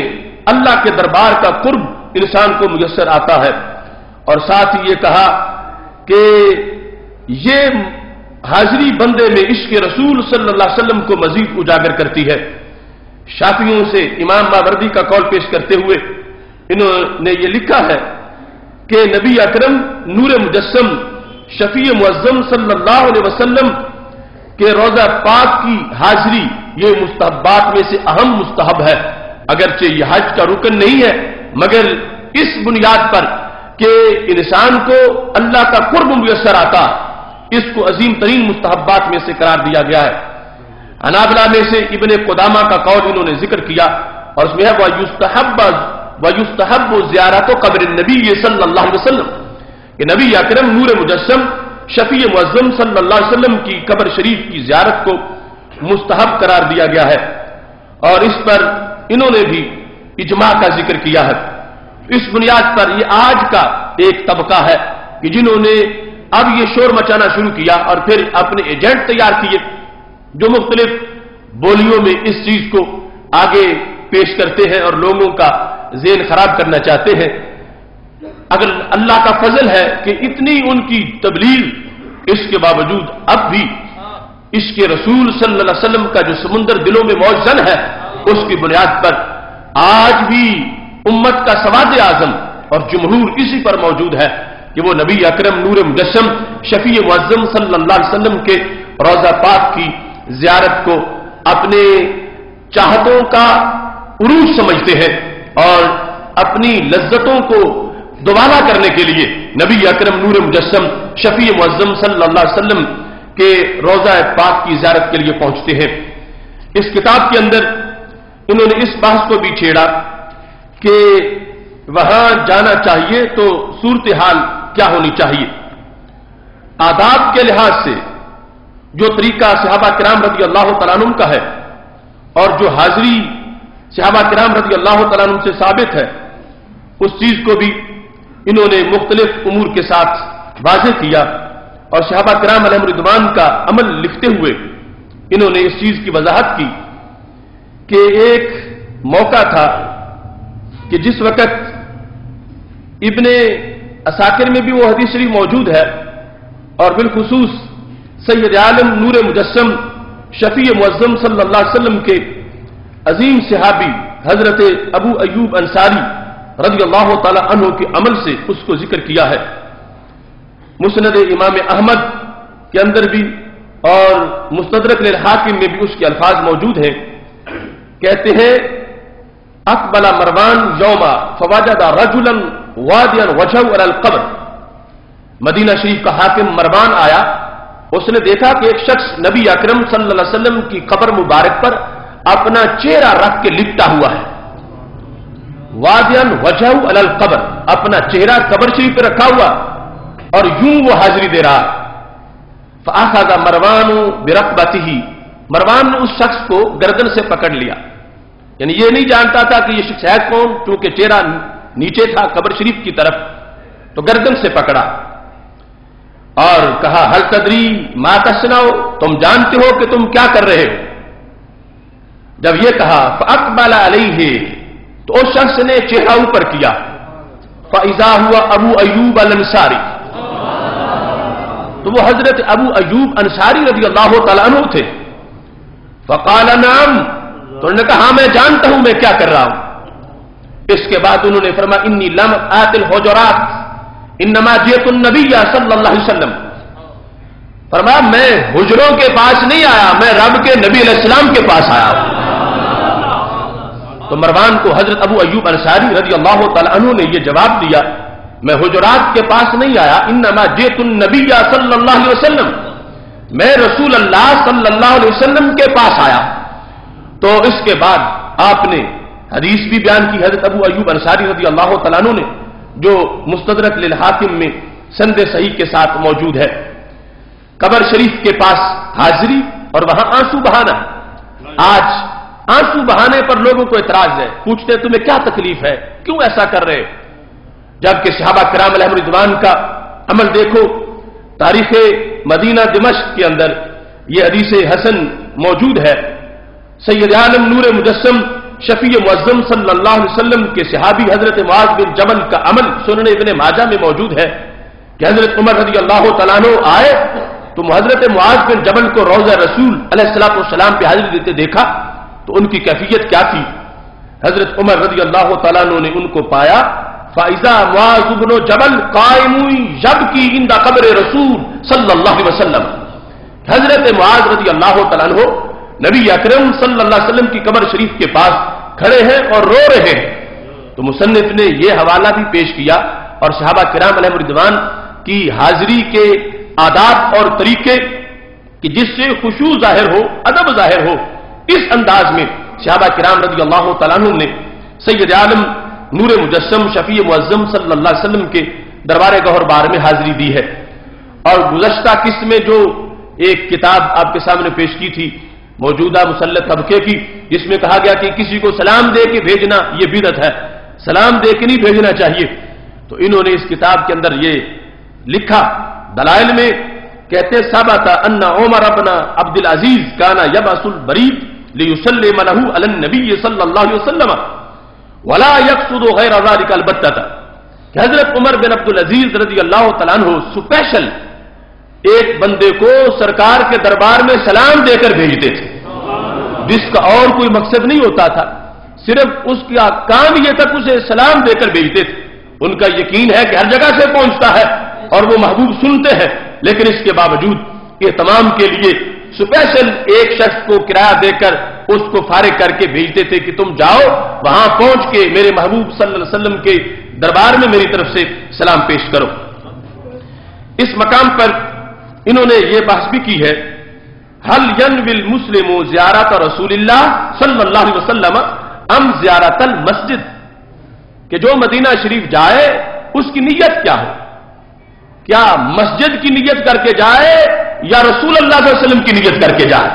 اللہ کے دربار کا قرب انسان کو میسر آتا ہے۔ اور ساتھ ہی یہ کہا کہ یہ حاضری بندے میں عشق رسول صلی اللہ علیہ وسلم کو مزید اجاگر کرتی ہے۔ شافعیوں سے امام ماوردی کا قول پیش کرتے ہوئے انہوں نے یہ لکھا ہے کہ نبی اکرم نور مجسم شفیع معظم صلی اللہ علیہ وسلم کے روضہ پاک کی حاضری یہ مستحبات میں سے اہم مستحب ہے، اگرچہ یہ حج کا رکن نہیں ہے، مگر اس بنیاد پر کہ انسان کو اللہ کا قرب میسر آتا، اس کو عظیم ترین مستحبات میں سے قرار دیا گیا ہے۔ حنابلہ میں سے ابن قدامہ کا قول انہوں نے ذکر کیا، اور اس میں ہے وَيُسْتَحَبُّ زِيَارَةُ قبر النبی صلی اللہ علیہ وسلم، کہ نبی اکرم نور مجسم شفیع معظم صلی اللہ علیہ وسلم کی قبر شریف کی زیارت کو مستحب قرار دیا گیا ہے، اور اس پر انہوں نے بھی اجماع کا ذکر کیا ہے۔ اس بنیاد پر یہ آج کا ایک طبقہ ہے کہ جنہوں نے اب یہ شور مچانا شروع کیا اور پھر اپنے ایجنٹ تیار کیے جو مختلف بولیوں میں اس چیز کو آگے پیش کرتے ہیں اور لوگوں کا ذہن خراب کرنا چاہتے ہیں۔ اگر اللہ کا فضل ہے کہ اتنی ان کی تبلیغ، اس کے باوجود اب بھی عشق رسول صلی اللہ علیہ وسلم کا جو سمندر دلوں میں موجزن ہے، اس کی بنیاد پر آج بھی امت کا سواد اعظم اور جمہور اسی پر موجود ہے کہ وہ نبی اکرم نور مجسم شفیع معظم صلی اللہ علیہ وسلم کے روضہ پاک کی زیارت کو اپنے چاہتوں کا عروج سمجھتے ہیں، اور اپنی لذتوں کو دوبالا کرنے کے لیے نبی اکرم نور مجسم شفیع معظم صلی اللہ علیہ وسلم کے روضہ پاک کی زیارت کے لیے پہنچتے ہیں۔ اس کتاب کے اندر انہوں نے اس بحث کو بھی چھیڑا کہ وہاں جانا چاہیے تو صورتحال کیا ہونی چاہیے۔ آداب کے لحاظ سے جو طریقہ صحابہ کرام رضی اللہ تعالیٰ عنہ کا ہے اور جو حاضری صحابہ کرام رضی اللہ تعالیٰ عنہ سے ثابت ہے، اس چیز کو بھی انہوں نے مختلف امور کے ساتھ واضح کیا، اور صحابہ کرام علیہم رضوان کا عمل لکھتے ہوئے انہوں نے اس چیز کی وضاحت کی کہ ایک موقع تھا کہ جس وقت ابن عساکر میں بھی وہ حدیث شریف موجود ہے، اور بالخصوص سید عالم نور مجسم شفیع معظم صلی اللہ علیہ وسلم کے عظیم صحابی حضرت ابو ایوب انصاری رضی اللہ تعالی عنہ کے عمل سے اس کو ذکر کیا ہے۔ مسند امام احمد کے اندر بھی اور مستدرک للحاکم میں بھی اس کے الفاظ موجود ہیں۔ کہتے ہیں اقبل مروان یوما فوجد رجلا وادیا وجهه علی القبر، مدینہ شریف کا حاکم مروان آیا، اس نے دیکھا کہ ایک شخص نبی اکرم صلی اللہ علیہ وسلم کی قبر مبارک پر اپنا چہرہ رکھ کے لپٹا ہوا ہے۔ وادیا وجهه علی القبر، اپنا چہرہ قبر شریف پہ رکھا ہوا اور یوں وہ حاضری دے رہا۔ فأخذ مروان برقبته، مروان نے اس شخص کو گردن سے پکڑ لیا، یعنی یہ نہیں جانتا تھا کہ یہ شخص ہے کون، کیونکہ چہرہ نیچے تھا قبر شریف کی طرف، تو گردن سے پکڑا اور کہا هل تدری ما تصنع، تم جانتے ہو کہ تم کیا کر رہے ہو؟ جب یہ کہا فاقبل علیہ، تو اس شخص نے چہرہ اوپر کیا، فاذا ہوا ابو ایوب الانصاری، تو وہ حضرت ابو ایوب انصاری رضی اللہ تعالیٰ عنہ تھے۔ فقال نعم، تو انہوں نے کہا ہاں میں جانتا ہوں میں کیا کر رہا ہوں۔ اس کے بعد انہوں نے فرمایا انی لم آت الحجرات انما جئت النبی صلی اللہ علیہ وسلم، فرمایا میں حجروں کے پاس نہیں آیا، میں رب کے نبی علیہ السلام کے پاس آیا ہوں۔ تو مروان کو حضرت ابو ایوب انصاری رضی اللہ تعالیٰ عنہ نے یہ جواب دیا میں حجرات کے پاس نہیں آیا، انما جئت النبی صلی اللہ علیہ وسلم، میں رسول اللہ صلی اللہ علیہ وسلم کے پاس آیا۔ تو اس کے بعد آپ نے حدیث بھی بیان کی حضرت ابو ایوب انصاری رضی اللہ تعالیٰ عنہ نے، جو مستدرک للحاکم میں سند صحیح کے ساتھ موجود ہے، قبر شریف کے پاس حاضری اور وہاں آنسو بہانا۔ آج آنسو بہانے پر لوگوں کو اعتراض ہے، پوچھتے تمہیں کیا تکلیف ہے، کیوں ایسا کر رہے؟ جبکہ صحابہ کرام علیہم رضوان کا عمل دیکھو، تاریخ مدینہ دمشق کے اندر یہ حدیث حسن موجود ہے۔ سید عالم نور مجسم شفیع معظم صلی اللہ علیہ وسلم کے صحابی حضرت معاذ بن جبل کا عمل سنن ابن ماجہ میں موجود ہے کہ حضرت عمر رضی اللہ تعالیٰ عنہ آئے تو حضرت معاذ بن جبل کو روضہ رسول علیہ الصلوۃ والسلام پہ حاضری دیتے دیکھا، تو ان کی کیفیت کیا تھی؟ حضرت عمر رضی اللہ تعالیٰ عنہ نے ان کو پایا، فَإِذَا مُعَاذُ بْنُ جَبَلٍ قَائِمٌ يَبْكِي عِنْدَ قَبْرِ رسول صلی اللہ علیہ وسلم، حضرت معاذ رضی اللہ تعالیٰ عنہ نبی اکرم صلی اللہ علیہ وسلم کی قبر شریف کے پاس کھڑے ہیں اور رو رہے ہیں۔ تو مصنف نے یہ حوالہ بھی پیش کیا اور صحابہ کرام علیہم رضوان کی حاضری کے آداب اور طریقے کہ جس سے خشوع ظاہر ہو، ادب ظاہر ہو، اس انداز میں صحابہ کرام رضی اللہ تعالیٰ عنہ نے سید عالم نور مجسم شفیع معظم صلی اللہ علیہ وسلم کے دربار گوہر بار میں حاضری دی ہے۔ اور گزشتہ قسط میں جو ایک کتاب آپ کے سامنے پیش کی تھی موجودہ مسلط طبقے کی، جس میں کہا گیا کہ کسی کو سلام دے کے بھیجنا یہ بدعت ہے، سلام دے کے نہیں بھیجنا چاہیے، تو انہوں نے اس کتاب کے اندر یہ لکھا دلائل میں، کہتے ثبت ان عمر بن عبد العزیز کان یبعث البرید لیسلم له علی النبی صلی اللہ علیہ وسلم ولا يقصد غیر ذلك البتہ، کہ حضرت عمر بن عبد العزیز رضی اللہ تعالیٰ عنہ اسپیشل ایک بندے کو سرکار کے دربار میں سلام دے کر بھیجتے تھے، جس کا اور کوئی مقصد نہیں ہوتا تھا، صرف اس کا کام یہ تک اسے سلام دے کر بھیجتے تھے۔ ان کا یقین ہے کہ ہر جگہ سے پہنچتا ہے اور وہ محبوب سنتے ہیں، لیکن اس کے باوجود اہتمام کے لیے اسپیشل ایک شخص کو کرایہ دے کر اس کو فارغ کر کے بھیجتے تھے کہ تم جاؤ وہاں پہنچ کے میرے محبوب صلی اللہ علیہ وسلم کے دربار میں میری طرف سے سلام پیش کرو۔ اس مقام پر انہوں نے یہ بحث بھی کی ہے، حل ینوی المسلم زیارت رسول اللہ صلی اللہ علیہ وسلم ام زیارت المسجد، کہ جو مدینہ شریف جائے اس کی نیت کیا ہو، کیا مسجد کی نیت کر کے جائے یا رسول اللہ صلی اللہ علیہ وسلم کی نیت کر کے جائے؟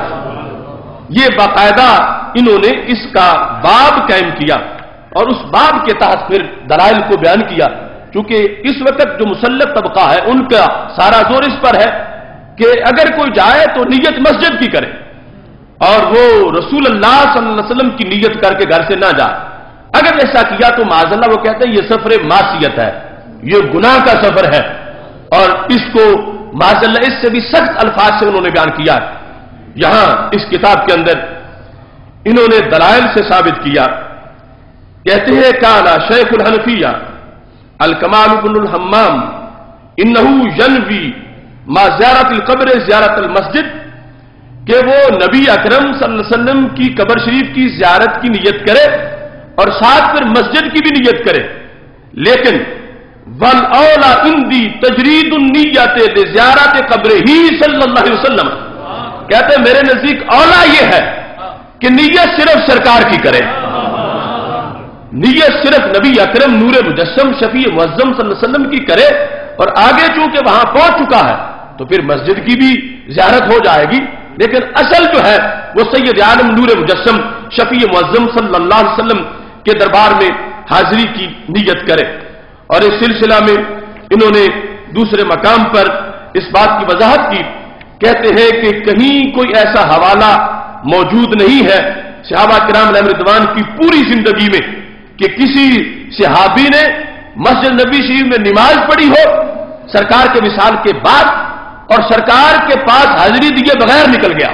یہ باقاعدہ انہوں نے اس کا باب قائم کیا اور اس باب کے تحت پھر دلائل کو بیان کیا، چونکہ اس وقت جو مسلط طبقہ ہے ان کا سارا زور اس پر ہے کہ اگر کوئی جائے تو نیت مسجد کی کرے اور وہ رسول اللہ صلی اللہ علیہ وسلم کی نیت کر کے گھر سے نہ جائے۔ اگر ایسا کیا تو معاذ اللہ وہ کہتے ہیں یہ سفر معصیت ہے، یہ گناہ کا سفر ہے، اور اس کو معاذ اللہ اس سے بھی سخت الفاظ سے انہوں نے بیان کیا ہے۔ یہاں اس کتاب کے اندر انہوں نے دلائل سے ثابت کیا، کہتے ہیں کالا شیخ الحنفیہ الکمال بن الحمام انہو ینوی ما زیارت القبر زیارت المسجد، کہ وہ نبی اکرم صلی اللہ علیہ وسلم کی قبر شریف کی زیارت کی نیت کرے اور ساتھ پھر مسجد کی بھی نیت کرے، لیکن والاولا اندی تجرید النیت لزیارت قبر ہی صلی اللہ علیہ وسلم، کہتے ہیں میرے نزدیک اولا یہ ہے کہ نیت صرف سرکار کی کرے، نیت صرف نبی اکرم نور مجسم شفیع معظم صلی اللہ علیہ وسلم کی کرے، اور آگے چونکہ وہاں پہنچ چکا ہے تو پھر مسجد کی بھی زیارت ہو جائے گی، لیکن اصل جو ہے وہ سید عالم نور مجسم شفیع معظم صلی اللہ علیہ وسلم کے دربار میں حاضری کی نیت کرے۔ اور اس سلسلہ میں انہوں نے دوسرے مقام پر اس بات کی وضاحت کی، کہتے ہیں کہ کہیں کوئی ایسا حوالہ موجود نہیں ہے صحابہ کرام علیہ رضوان کی پوری زندگی میں کہ کسی صحابی نے مسجد نبی شریف میں نماز پڑھی ہو سرکار کے وصال کے بعد اور سرکار کے پاس حاضری دیے بغیر نکل گیا۔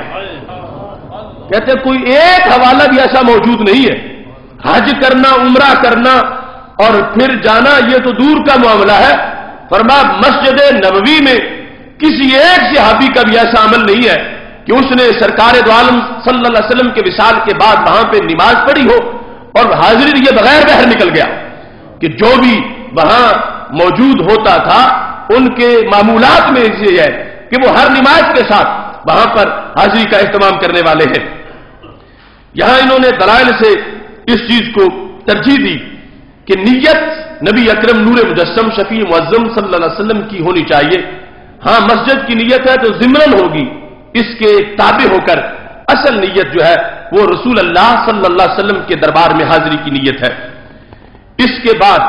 کہتے ہیں کوئی ایک حوالہ بھی ایسا موجود نہیں ہے۔ حج کرنا، عمرہ کرنا اور پھر جانا یہ تو دور کا معاملہ ہے، فرمایا مسجد نبوی میں کسی ایک صحابی کا بھی ایسا عمل نہیں ہے کہ اس نے سرکار دو عالم صلی اللہ علیہ وسلم کے وصال کے بعد وہاں پہ نماز پڑھی ہو اور حاضری دیے بغیر باہر نکل گیا، کہ جو بھی وہاں موجود ہوتا تھا ان کے معمولات میں یہ ہے کہ وہ ہر نماز کے ساتھ وہاں پر حاضری کا اہتمام کرنے والے ہیں۔ یہاں انہوں نے دلائل سے اس چیز کو ترجیح دی کہ نیت نبی اکرم نور مجسم شفیع معظم صلی اللہ علیہ وسلم کی ہونی چاہیے۔ ہاں مسجد کی نیت ہے تو ضمن ہوگی، اس کے تابع ہو کر اصل نیت جو ہے وہ رسول اللہ صلی اللہ علیہ وسلم کے دربار میں حاضری کی نیت ہے۔ اس کے بعد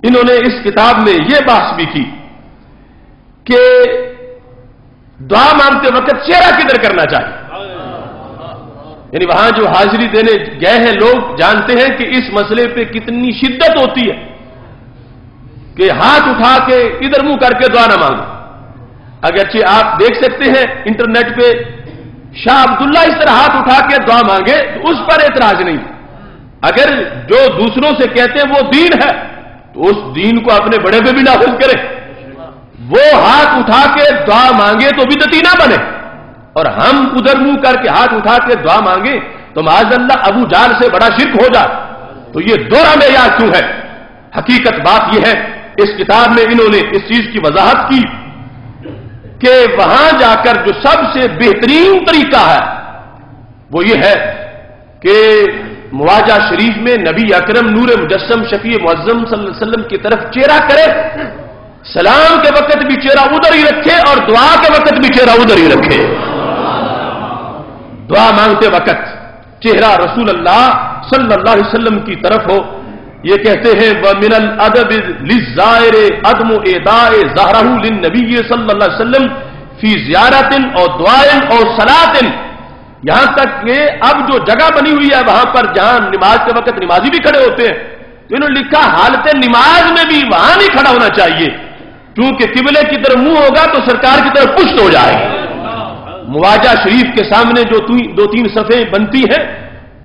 انہوں نے اس کتاب میں یہ بحث بھی کی کہ دعا مانگتے وقت چہرہ کدھر کرنا چاہیے، یعنی وہاں جو حاضری دینے گئے ہیں لوگ جانتے ہیں کہ اس مسئلے پہ کتنی شدت ہوتی ہے کہ ہاتھ اٹھا کے ادھر منہ کر کے دعا نہ مانگو۔ اگرچہ آپ دیکھ سکتے ہیں انٹرنیٹ پہ شاہ عبداللہ اس طرح ہاتھ اٹھا کے دعا مانگے تو اس پر اعتراض نہیں، اگر جو دوسروں سے کہتے ہیں وہ دین ہے تو اس دین کو اپنے بڑے پہ بھی نافذ کرے۔ وہ ہاتھ اٹھا کے دعا مانگے تو بدعتی نہ بنے، اور ہم ادھر منہ کر کے ہاتھ اٹھا کے دعا مانگے تو معاذ اللہ ابو جہل سے بڑا شرک ہو جائے، تو یہ دوہرا معیار کیوں ہے؟ حقیقت بات یہ ہے اس کتاب میں انہوں نے اس چیز کی وضاحت کی کہ وہاں جا کر جو سب سے بہترین طریقہ ہے وہ یہ ہے کہ مواجہ شریف میں نبی اکرم نور مجسم شفیع معظم صلی اللہ علیہ وسلم کی طرف چہرہ کرے، سلام کے وقت بھی چہرہ ادھر ہی رکھے اور دعا کے وقت بھی چہرہ ادھر ہی رکھے۔ دعا مانگتے وقت چہرہ رسول اللہ صلی اللہ علیہ وسلم کی طرف ہو۔ یہ کہتے ہیں وَمِنَ الْأَدَبِ لِلزَّائِرِ عَدْمُ إِيدَاءِ ظَهْرَهُ لِلنَّبِيِّ صلی اللہ علیہ وسلم فی زیارت اور دعائن اور صلاۃ، یہاں تک کہ اب جو جگہ بنی ہوئی ہے وہاں پر جہاں نماز کے وقت نمازی بھی کھڑے ہوتے ہیں تو انہوں نے لکھا حالت نماز میں بھی وہاں نہیں کھڑا ہونا چاہیے، کیونکہ قبلے کی طرف منہ ہوگا تو سرکار کی طرف پشت ہو جائے گی۔ مواجہ شریف کے سامنے جو دو تین صفیں بنتی ہیں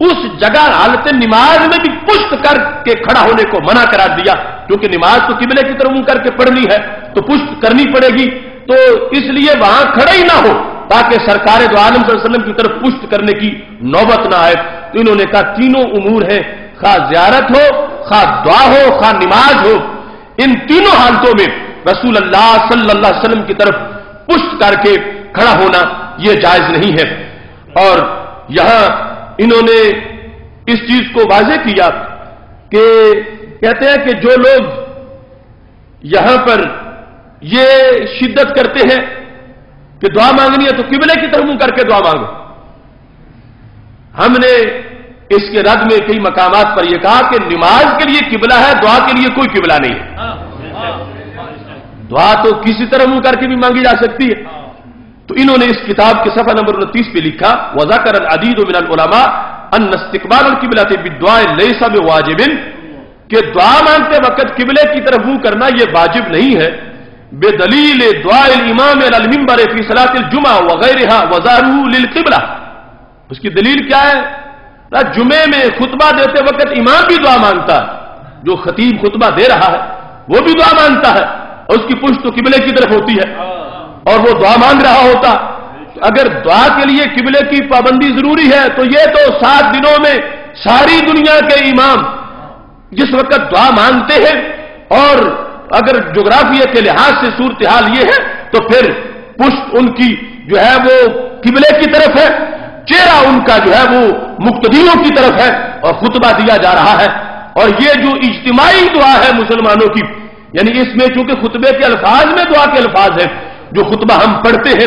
اس جگہ حالت نماز میں بھی پشت کر کے کھڑا ہونے کو منع کرا دیا، کیونکہ نماز تو قبلے کی طرف منہ کر کے پڑھنی ہے تو پشت کرنی پڑے گی، تو اس لیے وہاں کھڑا ہی نہ ہو تاکہ سرکار دو عالم صلی اللہ علیہ وسلم کی طرف پشت کرنے کی نوبت نہ آئے۔ تو انہوں نے کہا تینوں امور ہیں، خواہ زیارت ہو، خواہ دعا ہو، خواہ نماز ہو، ان تینوں حالتوں میں رسول اللہ صلی اللہ علیہ وسلم کی طرف پشت کر کے کھڑا ہونا یہ جائز نہیں ہے۔ اور یہاں انہوں نے اس چیز کو واضح کیا کہ کہتے ہیں کہ جو لوگ یہاں پر یہ شدت کرتے ہیں کہ دعا مانگنی ہے تو قبلے کی طرف منہ کر کے دعا مانگو، ہم نے اس کے رد میں کئی مقامات پر یہ کہا کہ نماز کے لیے قبلہ ہے، دعا کے لیے کوئی قبلہ نہیں ہے۔ دعا تو کسی طرح منہ کر کے بھی مانگی جا سکتی ہے۔ تو انہوں نے اس کتاب کے صفحہ نمبر 29 پہ لکھا وذکر العدید من العلماء ان استقبال القبلۃ بالدعاء لیس بواجب، کہ دعا مانگتے وقت قبلے کی طرف منہ کرنا یہ واجب نہیں ہے، بدلیل دعاء الامام علی المنبر فی صلاۃ الجمعہ وغیرها وظاہرہ للقبلہ۔ اس کی دلیل کیا ہے؟ جمعے میں خطبہ دیتے وقت امام بھی دعا مانگتا ہے، جو خطیب خطبہ دے رہا ہے وہ بھی دعا مانگتا ہے، اور اس کی پشت تو قبلے کی طرف ہوتی ہے اور وہ دعا مانگ رہا ہوتا۔ اگر دعا کے لیے قبلے کی پابندی ضروری ہے تو یہ تو 7 دنوں میں ساری دنیا کے امام جس وقت دعا مانگتے ہیں، اور اگر جغرافیہ کے لحاظ سے صورتحال یہ ہے تو پھر پشت ان کی جو ہے وہ قبلے کی طرف ہے، چہرہ ان کا جو ہے وہ مقتدیوں کی طرف ہے اور خطبہ دیا جا رہا ہے۔ اور یہ جو اجتماعی دعا ہے مسلمانوں کی، یعنی اس میں چونکہ خطبے کے الفاظ میں دعا کے الفاظ ہیں، جو خطبہ ہم پڑھتے ہیں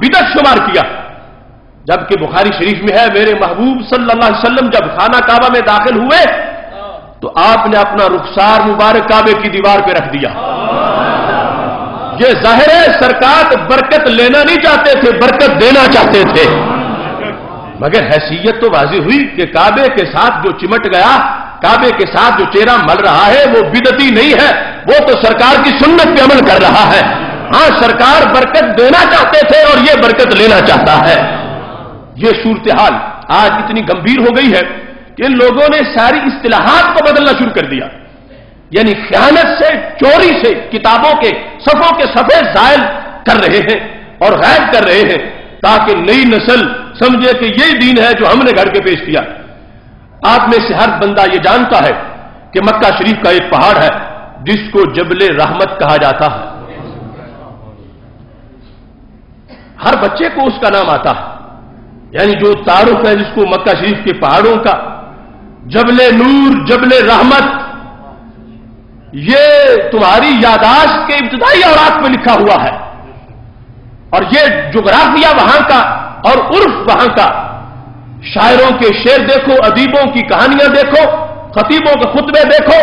بدعت شمار کیا، جبکہ بخاری شریف میں ہے میرے محبوب صلی اللہ علیہ وسلم جب خانہ کعبہ میں داخل ہوئے تو آپ نے اپنا رخسار مبارک کعبے کی دیوار پہ رکھ دیا۔ یہ ظاہر ہے سرکار برکت لینا نہیں چاہتے تھے، برکت دینا چاہتے تھے، مگر حیثیت تو واضح ہوئی کہ کعبے کے ساتھ جو چمٹ گیا، کعبے کے ساتھ جو چہرہ مل رہا ہے وہ بدعتی نہیں ہے، وہ تو سرکار کی سنت پہ عمل کر رہا ہے۔ ہاں سرکار برکت دینا چاہتے تھے اور یہ برکت لینا چاہتا ہے۔ یہ صورتحال آج اتنی گمبھیر ہو گئی ہے کہ ان لوگوں نے ساری اصطلاحات کو بدلنا شروع کر دیا، یعنی خیانت سے، چوری سے کتابوں کے صفوں کے صفحے زائل کر رہے ہیں اور غائب کر رہے ہیں تاکہ نئی نسل سمجھے کہ یہی دین ہے جو ہم نے گھڑ کے پیش کیا۔ آپ میں سے ہر بندہ یہ جانتا ہے کہ مکہ شریف کا ایک پہاڑ ہے جس کو جبل رحمت کہا جاتا ہے، ہر بچے کو اس کا نام آتا ہے، یعنی جو تعارف ہے جس کو مکہ شریف کے پہاڑوں کا، جبل نور، جبل رحمت، یہ تمہاری یاداشت کے ابتدائی اوراق میں لکھا ہوا ہے، اور یہ جغرافیہ وہاں کا اور عرف وہاں کا، شاعروں کے شعر دیکھو، ادیبوں کی کہانیاں دیکھو، خطیبوں کے خطبے دیکھو،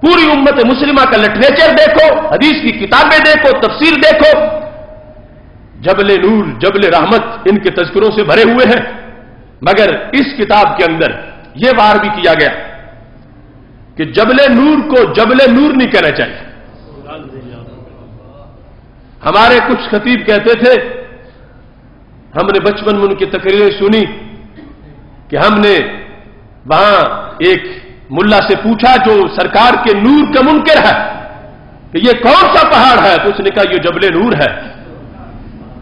پوری امت مسلمہ کا لٹریچر دیکھو، حدیث کی کتابیں دیکھو، تفسیر دیکھو، جبل نور، جبل رحمت ان کے تذکروں سے بھرے ہوئے ہیں، مگر اس کتاب کے اندر یہ وار بھی کیا گیا کہ جبل نور کو جبل نور نہیں کہنا چاہیے۔ ہمارے کچھ خطیب کہتے تھے، ہم نے بچپن میں ان کی تقریریں سنی کہ ہم نے وہاں ایک ملا سے پوچھا جو سرکار کے نور کا منکر ہے کہ یہ کون سا پہاڑ ہے، تو اس نے کہا یہ جبل نور ہے۔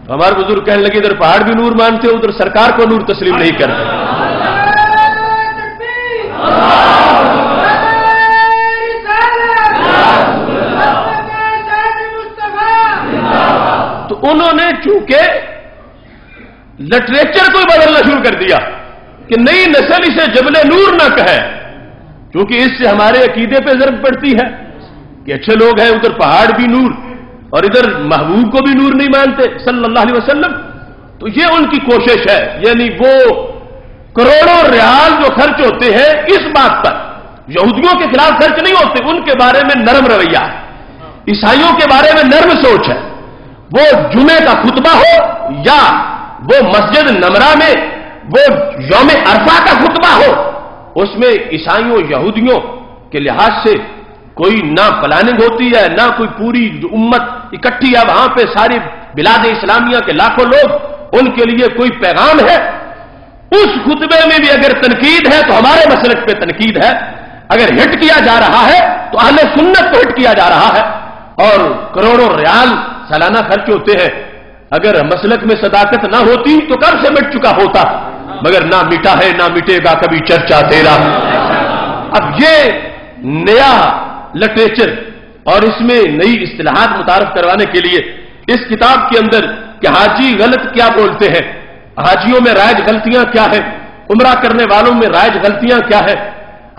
تو ہمارے بزرگ کہنے لگے ادھر پہاڑ بھی نور مانتے، ادھر سرکار کو نور تسلیم نہیں کرتے۔ تو انہوں نے چونکہ لٹریچر کو بدلنا شروع کر دیا کہ نئی نسل اسے جبل نور نہ کہے، کیونکہ اس سے ہمارے عقیدے پہ ضرب پڑتی ہے کہ اچھے لوگ ہیں ادھر پہاڑ بھی نور اور ادھر محبوب کو بھی نور نہیں مانتے صلی اللہ علیہ وسلم۔ تو یہ ان کی کوشش ہے، یعنی وہ کروڑوں ریال جو خرچ ہوتے ہیں اس بات پر، یہودیوں کے خلاف خرچ نہیں ہوتے، ان کے بارے میں نرم رویہ ہے، عیسائیوں کے بارے میں نرم سوچ ہے، وہ جمعے کا خطبہ ہو یا وہ مسجد نمرہ میں وہ یوم عرفہ کا خطبہ ہو، اس میں عیسائیوں یہودیوں کے لحاظ سے کوئی نہ پلاننگ ہوتی ہے، نہ کوئی پوری جو امت اکٹھی ہے وہاں پہ ساری بلاد اسلامیہ کے لاکھوں لوگ، ان کے لیے کوئی پیغام ہے۔ اس خطبے میں بھی اگر تنقید ہے تو ہمارے مسلک پہ تنقید ہے، اگر ہٹ کیا جا رہا ہے تو اہل سنت کو ہٹ کیا جا رہا ہے، اور کروڑوں ریال سالانہ خرچ ہوتے ہیں۔ اگر مسلک میں صداقت نہ ہوتی تو کب سے مٹ چکا ہوتا، مگر نہ مٹا ہے نہ مٹے گا کبھی چرچا تیرا۔ اب یہ نیا لٹریچر اور اس میں نئی اصطلاحات متعارف کروانے کے لیے اس کتاب کے اندر کہ حاجی غلط کیا بولتے ہیں، حاجیوں میں رائج غلطیاں کیا ہے، عمرہ کرنے والوں میں رائج غلطیاں کیا ہے،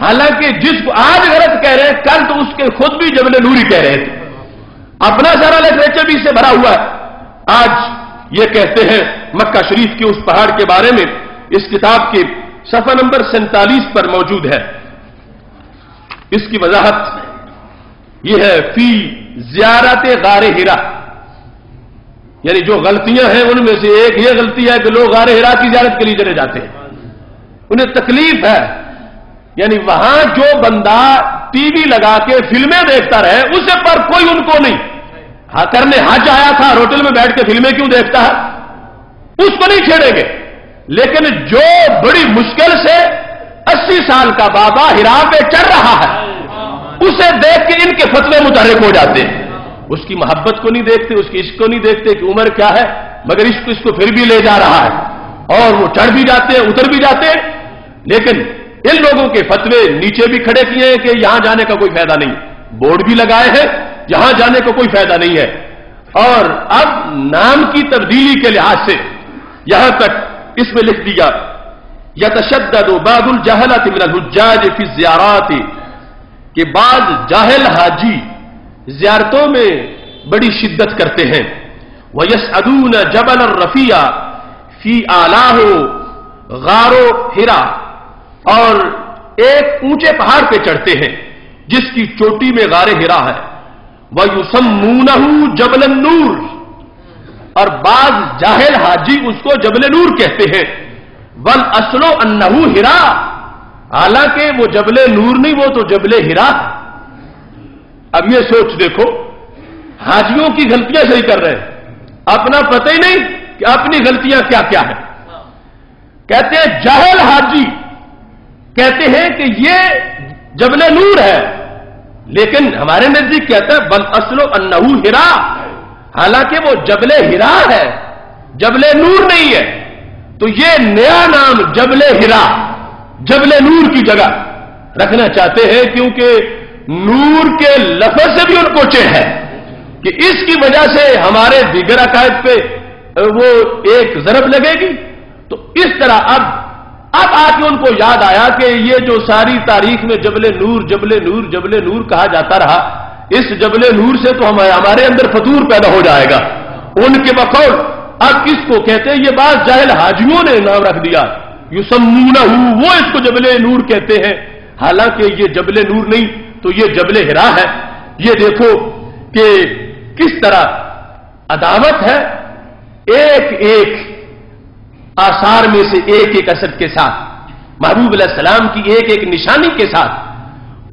حالانکہ جس کو آج غلط کہہ رہے ہیں کل تو اس کے خود بھی جبل نوری کہہ رہے تھے، اپنا سارا لٹریچر بھی اس سے بھرا ہوا ہے۔ آج یہ کہتے ہیں مکہ شریف کے اس پہاڑ کے بارے میں، اس کتاب کے صفحہ نمبر 47 پر موجود ہے، اس کی وضاحت یہ ہے فی زیارت غار ہرا، یعنی جو غلطیاں ہیں ان میں سے ایک یہ غلطی ہے کہ لوگ غار ہرا کی زیارت کے لیے چلے جاتے ہیں، انہیں تکلیف ہے، یعنی وہاں جو بندہ ٹی وی لگا کے فلمیں دیکھتا رہے اسے پر کوئی ان کو نہیں، کرنے حج آیا تھا ہوٹل میں بیٹھ کے فلمیں کیوں دیکھتا ہے اس کو نہیں چھیڑیں گے، لیکن جو بڑی مشکل سے 80 سال کا بابا ہرا پہ چڑھ رہا ہے اسے دیکھ کے ان کے فتوے متحرک ہو جاتے ہیں، اس کی محبت کو نہیں دیکھتے، اس کی عشق کو نہیں دیکھتے کہ عمر کیا ہے، مگر عشق اس کو پھر بھی لے جا رہا ہے اور وہ چڑھ بھی جاتے ہیں اتر بھی جاتے ہیں، لیکن ان لوگوں کے فتوے نیچے بھی کھڑے کیے ہیں کہ یہاں جانے کا کوئی فائدہ نہیں، بورڈ بھی لگائے ہیں یہاں جانے کا کوئی فائدہ نہیں ہے، اور اب نام کی تبدیلی کے لحاظ سے یہاں تک اس میں لکھ دیا یتشدد بعض الجہلۃ من الحجاج فی الزیارات، کہ بعض جاہل حاجی زیارتوں میں بڑی شدت کرتے ہیں. وَيَسْعَدُونَ جَبَلَ الرَّفِيعَ فِي أَعْلَاهُ غار حرا، اور ایک اونچے پہاڑ پہ چڑھتے ہیں جس کی چوٹی میں غار حرا ہے. وَيُسَمُّونَهُ جَبَلَ النُّورِ، اور بعض جاہل حاجی اس کو جبل نور کہتے ہیں. وَالْأَصْلُ أَنَّهُ حرا، حالانکہ وہ جبل نور نہیں، وہ تو جبل حرا. اب یہ سوچ دیکھو، حاجیوں کی غلطیاں صحیح کر رہے ہیں، اپنا پتہ ہی نہیں کہ اپنی غلطیاں کیا کیا ہیں. کہتے ہیں جاہل حاجی کہتے ہیں کہ یہ جبل نور ہے، لیکن ہمارے نزدیک کہتا ہے بل اصل انہ حرا، حالانکہ وہ جبل حرا ہے، جبل نور نہیں ہے. تو یہ نیا نام جبل حرا، جبل نور کی جگہ رکھنا چاہتے ہیں، کیونکہ نور کے لفظ سے بھی ان کو چڑ ہے کہ اس کی وجہ سے ہمارے دیگر عقائد پہ وہ ایک ضرب لگے گی. تو اس طرح اب آ کے ان کو یاد آیا کہ یہ جو ساری تاریخ میں جبل نور جبل نور جبل نور کہا جاتا رہا، اس جبل نور سے تو ہمارے اندر فطور پیدا ہو جائے گا. ان کے بقول اب کس کو کہتے ہیں؟ یہ بعض جاہل حاجیوں نے نام رکھ دیا یسمونہ، وہ اس کو جبل نور کہتے ہیں، حالانکہ یہ جبل نور نہیں، تو یہ جبل حرا ہے. یہ دیکھو کہ کس طرح عداوت ہے ایک ایک آثار میں سے ایک ایک اثر کے ساتھ، محبوب علیہ السلام کی ایک ایک نشانی کے ساتھ،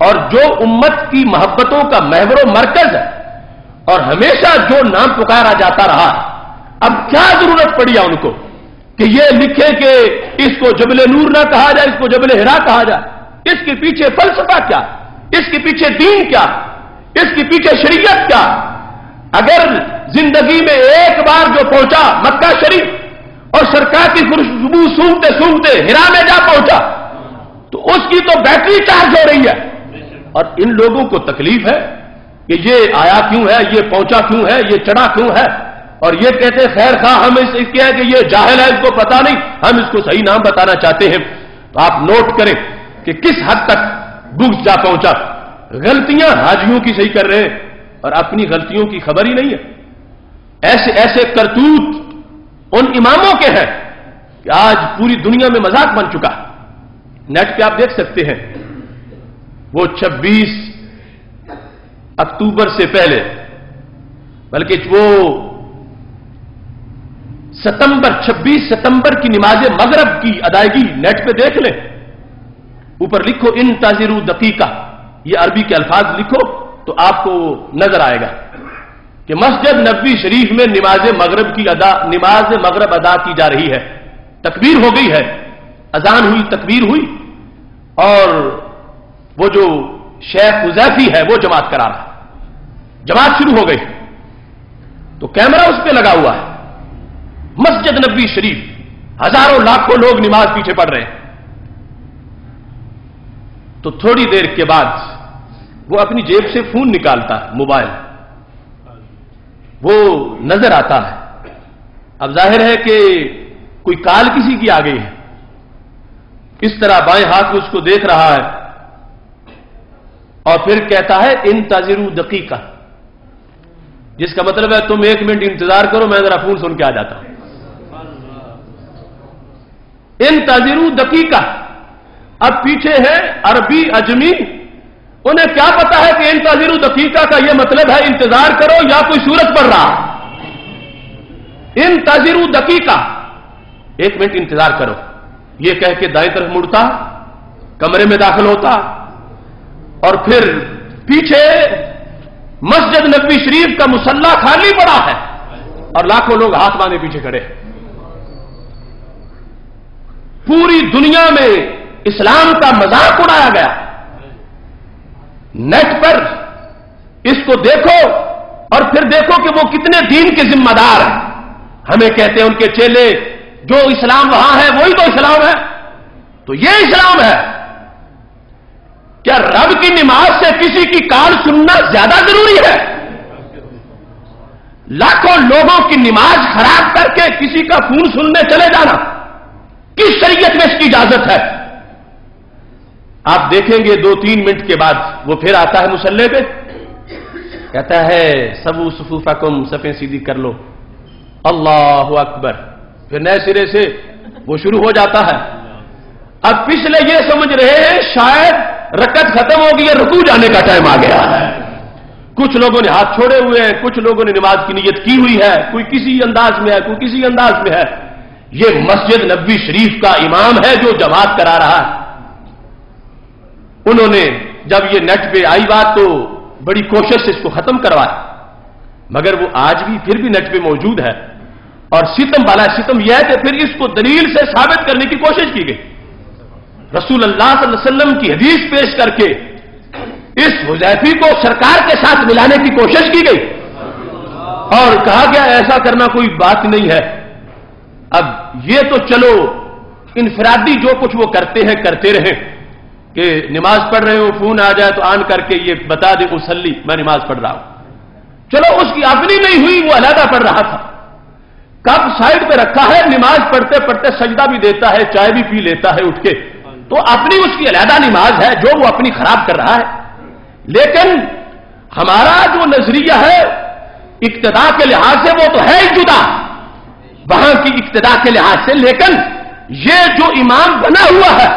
اور جو امت کی محبتوں کا محور و مرکز ہے اور ہمیشہ جو نام پکارا جاتا رہا. اب کیا ضرورت پڑی ہے ان کو کہ یہ لکھے کہ اس کو جبل نور نہ کہا جائے، اس کو جبل حرا کہا جائے؟ اس کے پیچھے فلسفہ کیا، اس کے پیچھے دین کیا، اس کے پیچھے شریعت کیا؟ اگر زندگی میں ایک بار جو پہنچا مکہ شریف اور سرکار کی خوشبو سونگتے سونگتے ہرا میں جا پہنچا، تو اس کی تو بیٹری چارج ہو رہی ہے. اور ان لوگوں کو تکلیف ہے کہ یہ آیا کیوں ہے، یہ پہنچا کیوں ہے، یہ چڑھا کیوں ہے، اور یہ کہتے خیر خواہ ہم اس کیا ہے کہ یہ جاہل ہے، اس کو پتا نہیں، ہم اس کو صحیح نام بتانا چاہتے ہیں. تو آپ نوٹ کریں کہ کس حد تک بغض جا پہنچا. غلطیاں حاجیوں کی صحیح کر رہے ہیں اور اپنی غلطیوں کی خبر ہی نہیں ہے. ایسے ایسے کرتوت ان اماموں کے ہیں کہ آج پوری دنیا میں مذاق بن چکا. نیٹ پہ آپ دیکھ سکتے ہیں، وہ 26 اکتوبر سے پہلے، بلکہ وہ 26 ستمبر کی نماز مغرب کی ادائیگی نیٹ پہ دیکھ لیں. اوپر لکھو انتظروا دقیقہ، یہ عربی کے الفاظ لکھو تو آپ کو نظر آئے گا کہ مسجد نبوی شریف میں نماز مغرب ادا کی جا رہی ہے. تکبیر ہو گئی ہے، اذان ہوئی، تکبیر ہوئی، اور وہ جو شیخ حذیفی ہے وہ جماعت کرا رہا ہے. جماعت شروع ہو گئی تو کیمرہ اس پہ لگا ہوا ہے. مسجد نبوی شریف، ہزاروں لاکھوں لوگ نماز پیچھے پڑھ رہے ہیں. تو تھوڑی دیر کے بعد وہ اپنی جیب سے فون نکالتا ہے، موبائل، وہ نظر آتا ہے. اب ظاہر ہے کہ کوئی کال کسی کی آ گئی ہے. اس طرح بائیں ہاتھ میں اس کو دیکھ رہا ہے اور پھر کہتا ہے انتظروا دقیقہ، جس کا مطلب ہے تم 1 منٹ انتظار کرو، میں ذرا فون سن کے آ جاتا ہوں. انتظروا دقیقہ. اب پیچھے ہے عربی اجمی، انہیں کیا پتا ہے کہ انتظروا دقیقہ کا یہ مطلب ہے انتظار کرو یا کوئی سورت پڑھ رہا. انتظروا دقیقہ، 1 منٹ انتظار کرو، یہ کہہ کے دائیں طرف مڑتا، کمرے میں داخل ہوتا، اور پھر پیچھے مسجد نبوی شریف کا مصلی خالی پڑا ہے اور لاکھوں لوگ ہاتھ باندھے پیچھے کھڑے. پوری دنیا میں اسلام کا مذاق اڑایا گیا. نیٹ پر اس کو دیکھو اور پھر دیکھو کہ وہ کتنے دین کے ذمہ دار ہیں. ہمیں کہتے ہیں ان کے چیلے جو اسلام وہاں ہے وہی تو اسلام ہے. تو یہ اسلام ہے کیا؟ رب کی نماز سے کسی کی کال سننا زیادہ ضروری ہے؟ لاکھوں لوگوں کی نماز خراب کر کے کسی کا فون سننے چلے جانا کس شریعت میں اس کی اجازت ہے؟ آپ دیکھیں گے 2-3 منٹ کے بعد وہ پھر آتا ہے مصلی پہ کہتا ہے سبو صفوفکم، صفیں سیدھی کر لو، اللہ اکبر، پھر نئے سرے سے وہ شروع ہو جاتا ہے۔ اب پچھلے یہ سمجھ رہے ہیں شاید رکعت ختم ہو گئی ہے، رکوع جانے کا ٹائم آ گیا ہے۔ کچھ لوگوں نے ہاتھ چھوڑے ہوئے ہیں، کچھ لوگوں نے نماز کی نیت کی ہوئی ہے، کوئی کسی انداز میں ہے، کوئی کسی انداز میں ہے۔ یہ مسجد نبوی شریف کا امام ہے جو جماعت کرا رہا ہے۔ انہوں نے جب یہ نیٹ پہ آئی بات تو بڑی کوشش سے اس کو ختم کروایا، مگر وہ آج بھی پھر بھی نیٹ پہ موجود ہے، اور ستم والا ستم یہ ہے کہ پھر اس کو دلیل سے ثابت کرنے کی کوشش کی گئی۔ رسول اللہ صلی اللہ علیہ وسلم کی حدیث پیش کر کے اس حذیفی کو سرکار کے ساتھ ملانے کی کوشش کی گئی، اور کہا گیا ایسا کرنا کوئی بات نہیں ہے۔ اب یہ تو چلو انفرادی جو کچھ وہ کرتے ہیں کرتے رہیں، کہ نماز پڑھ رہے ہو فون آ جائے تو آن کر کے یہ بتا دے مصلی میں نماز پڑھ رہا ہوں، چلو اس کی اپنی نہیں ہوئی، وہ علیحدہ پڑھ رہا تھا، کب سائڈ پہ رکھا ہے، نماز پڑھتے پڑھتے سجدہ بھی دیتا ہے، چائے بھی پی لیتا ہے اٹھ کے، تو اپنی اس کی علیحدہ نماز ہے جو وہ اپنی خراب کر رہا ہے۔ لیکن ہمارا جو نظریہ ہے اقتدا کے لحاظ سے وہ تو ہے ہی جدا وہاں کی اقتدا کے لحاظ سے، لیکن یہ جو امام بنا ہوا ہے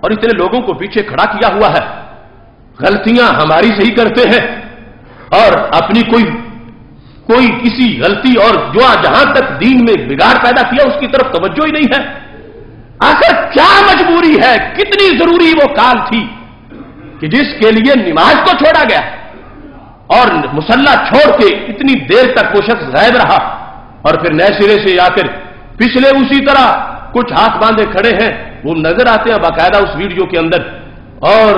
اور اتنے لوگوں کو پیچھے کھڑا کیا ہوا ہے، غلطیاں ہماری صحیح کرتے ہیں اور اپنی کوئی کسی غلطی اور جو جہاں تک دین میں بگاڑ پیدا کیا اس کی طرف توجہ ہی نہیں ہے۔ آخر کیا مجبوری ہے، کتنی ضروری وہ کال تھی کہ جس کے لیے نماز کو چھوڑا گیا اور مصلی چھوڑ کے اتنی دیر تک وہ شخص غائب رہا، اور پھر نئے سرے سے آ کر پچھلے اسی طرح کچھ ہاتھ باندھے کھڑے ہیں، وہ نظر آتے ہیں باقاعدہ اس ویڈیو کے اندر، اور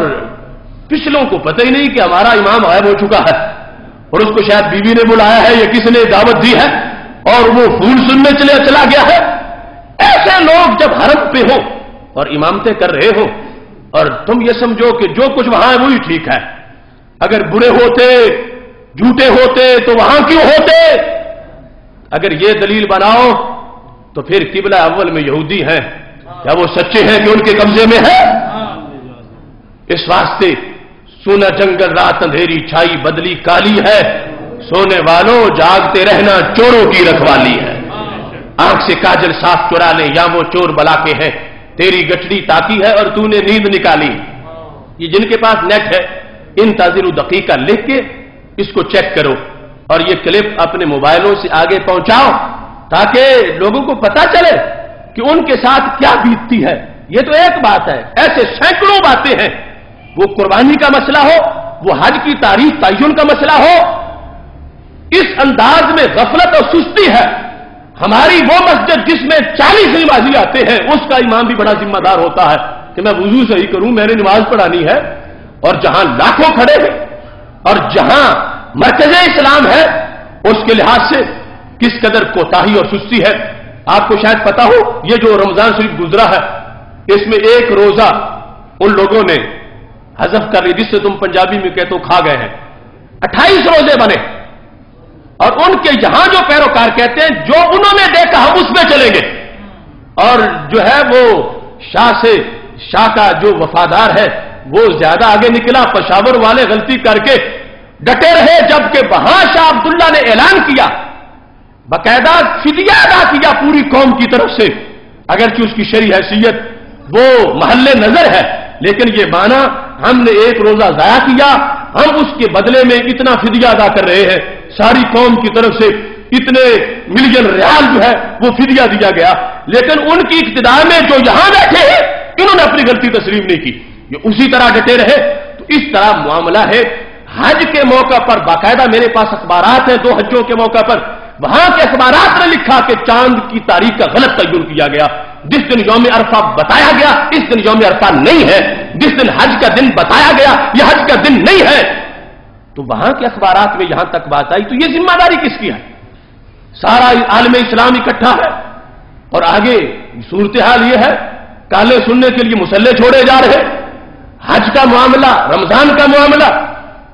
پچھلوں کو پتہ ہی نہیں کہ ہمارا امام غائب ہو چکا ہے، اور اس کو شاید بیوی نے بلایا ہے یا کس نے دعوت دی ہے، اور وہ پھول سننے چلا گیا ہے۔ ایسے لوگ جب حرم پہ ہو اور امامتیں کر رہے ہو اور تم یہ سمجھو کہ جو کچھ وہاں ہے وہی ٹھیک ہے، اگر برے ہوتے جھوٹے ہوتے تو وہاں کیوں ہوتے؟ اگر یہ دلیل بناؤ تو پھر قبلہ اول میں یہودی ہیں، کیا وہ سچے ہیں کہ ان کے قبضے میں ہے؟ اس واسطے سونا جنگل رات اندھیری چھائی بدلی کالی ہے، سونے والوں جاگتے رہنا چوروں کی رکھوالی ہے، آنکھ سے کاجل صاف چرا لے یا وہ چور بلا کے ہیں، تیری گٹڑی تاکی ہے اور تو نے نیند نکالی۔ یہ جن کے پاس نیٹ ہے انتظر دقیقہ لکھ کے اس کو چیک کرو اور یہ کلپ اپنے موبائلوں سے آگے پہنچاؤ تاکہ لوگوں کو پتا چلے کہ ان کے ساتھ کیا بیتتی ہے۔ یہ تو ایک بات ہے، ایسے سینکڑوں باتیں ہیں، وہ قربانی کا مسئلہ ہو، وہ حج کی تاریخ تعین کا مسئلہ ہو، اس انداز میں غفلت اور سستی ہے۔ ہماری وہ مسجد جس میں 40 نمازی آتے ہیں اس کا امام بھی بڑا ذمہ دار ہوتا ہے کہ میں وضو صحیح کروں، میں نے نماز پڑھانی ہے، اور جہاں لاکھوں کھڑے ہیں اور جہاں مرکز اسلام ہے اس کے لحاظ سے کس قدر کوتاہی اور سستی ہے۔ آپ کو شاید پتا ہو یہ جو رمضان شریف گزرا ہے اس میں ایک روزہ ان لوگوں نے حذف کر لی جس سے تم پنجابی میں کہتے ہو کھا گئے ہیں، 28 روزے بنے، اور ان کے یہاں جو پیروکار کہتے ہیں جو انہوں نے دیکھا ہم اس میں چلیں گے، اور جو ہے وہ شاہ کا جو وفادار ہے وہ زیادہ آگے نکلا، پشاور والے غلطی کر کے ڈٹے رہے، جبکہ وہاں شاہ عبداللہ نے اعلان کیا، باقاعدہ فدیہ ادا کیا پوری قوم کی طرف سے، اگرچہ اس کی شرعی حیثیت وہ محل نظر ہے، لیکن یہ مانا ہم نے ایک روزہ ضائع کیا، ہم اس کے بدلے میں اتنا فدیہ ادا کر رہے ہیں، ساری قوم کی طرف سے اتنے ملین ریال جو ہے وہ فدیہ دیا گیا، لیکن ان کی اقتداء میں جو یہاں بیٹھے ہیں انہوں نے اپنی غلطی تسلیم نہیں کی، یہ اسی طرح ڈٹے رہے۔ تو اس طرح معاملہ ہے۔ حج کے موقع پر باقاعدہ میرے پاس اخبارات ہیں 2 حجوں کے موقع پر، وہاں کے اخبارات نے لکھا کہ چاند کی تاریخ کا غلط تعین کیا گیا، جس دن یوم عرفہ بتایا گیا اس دن یوم عرفہ نہیں ہے، جس دن حج کا دن بتایا گیا یہ حج کا دن نہیں ہے۔ تو وہاں کے اخبارات میں یہاں تک بات آئی، تو یہ ذمہ داری کس کی ہے؟ سارا عالم اسلام اکٹھا ہے، اور آگے صورتحال یہ ہے کالے سننے کے لیے مسلح چھوڑے جا رہے، حج کا معاملہ، رمضان کا معاملہ،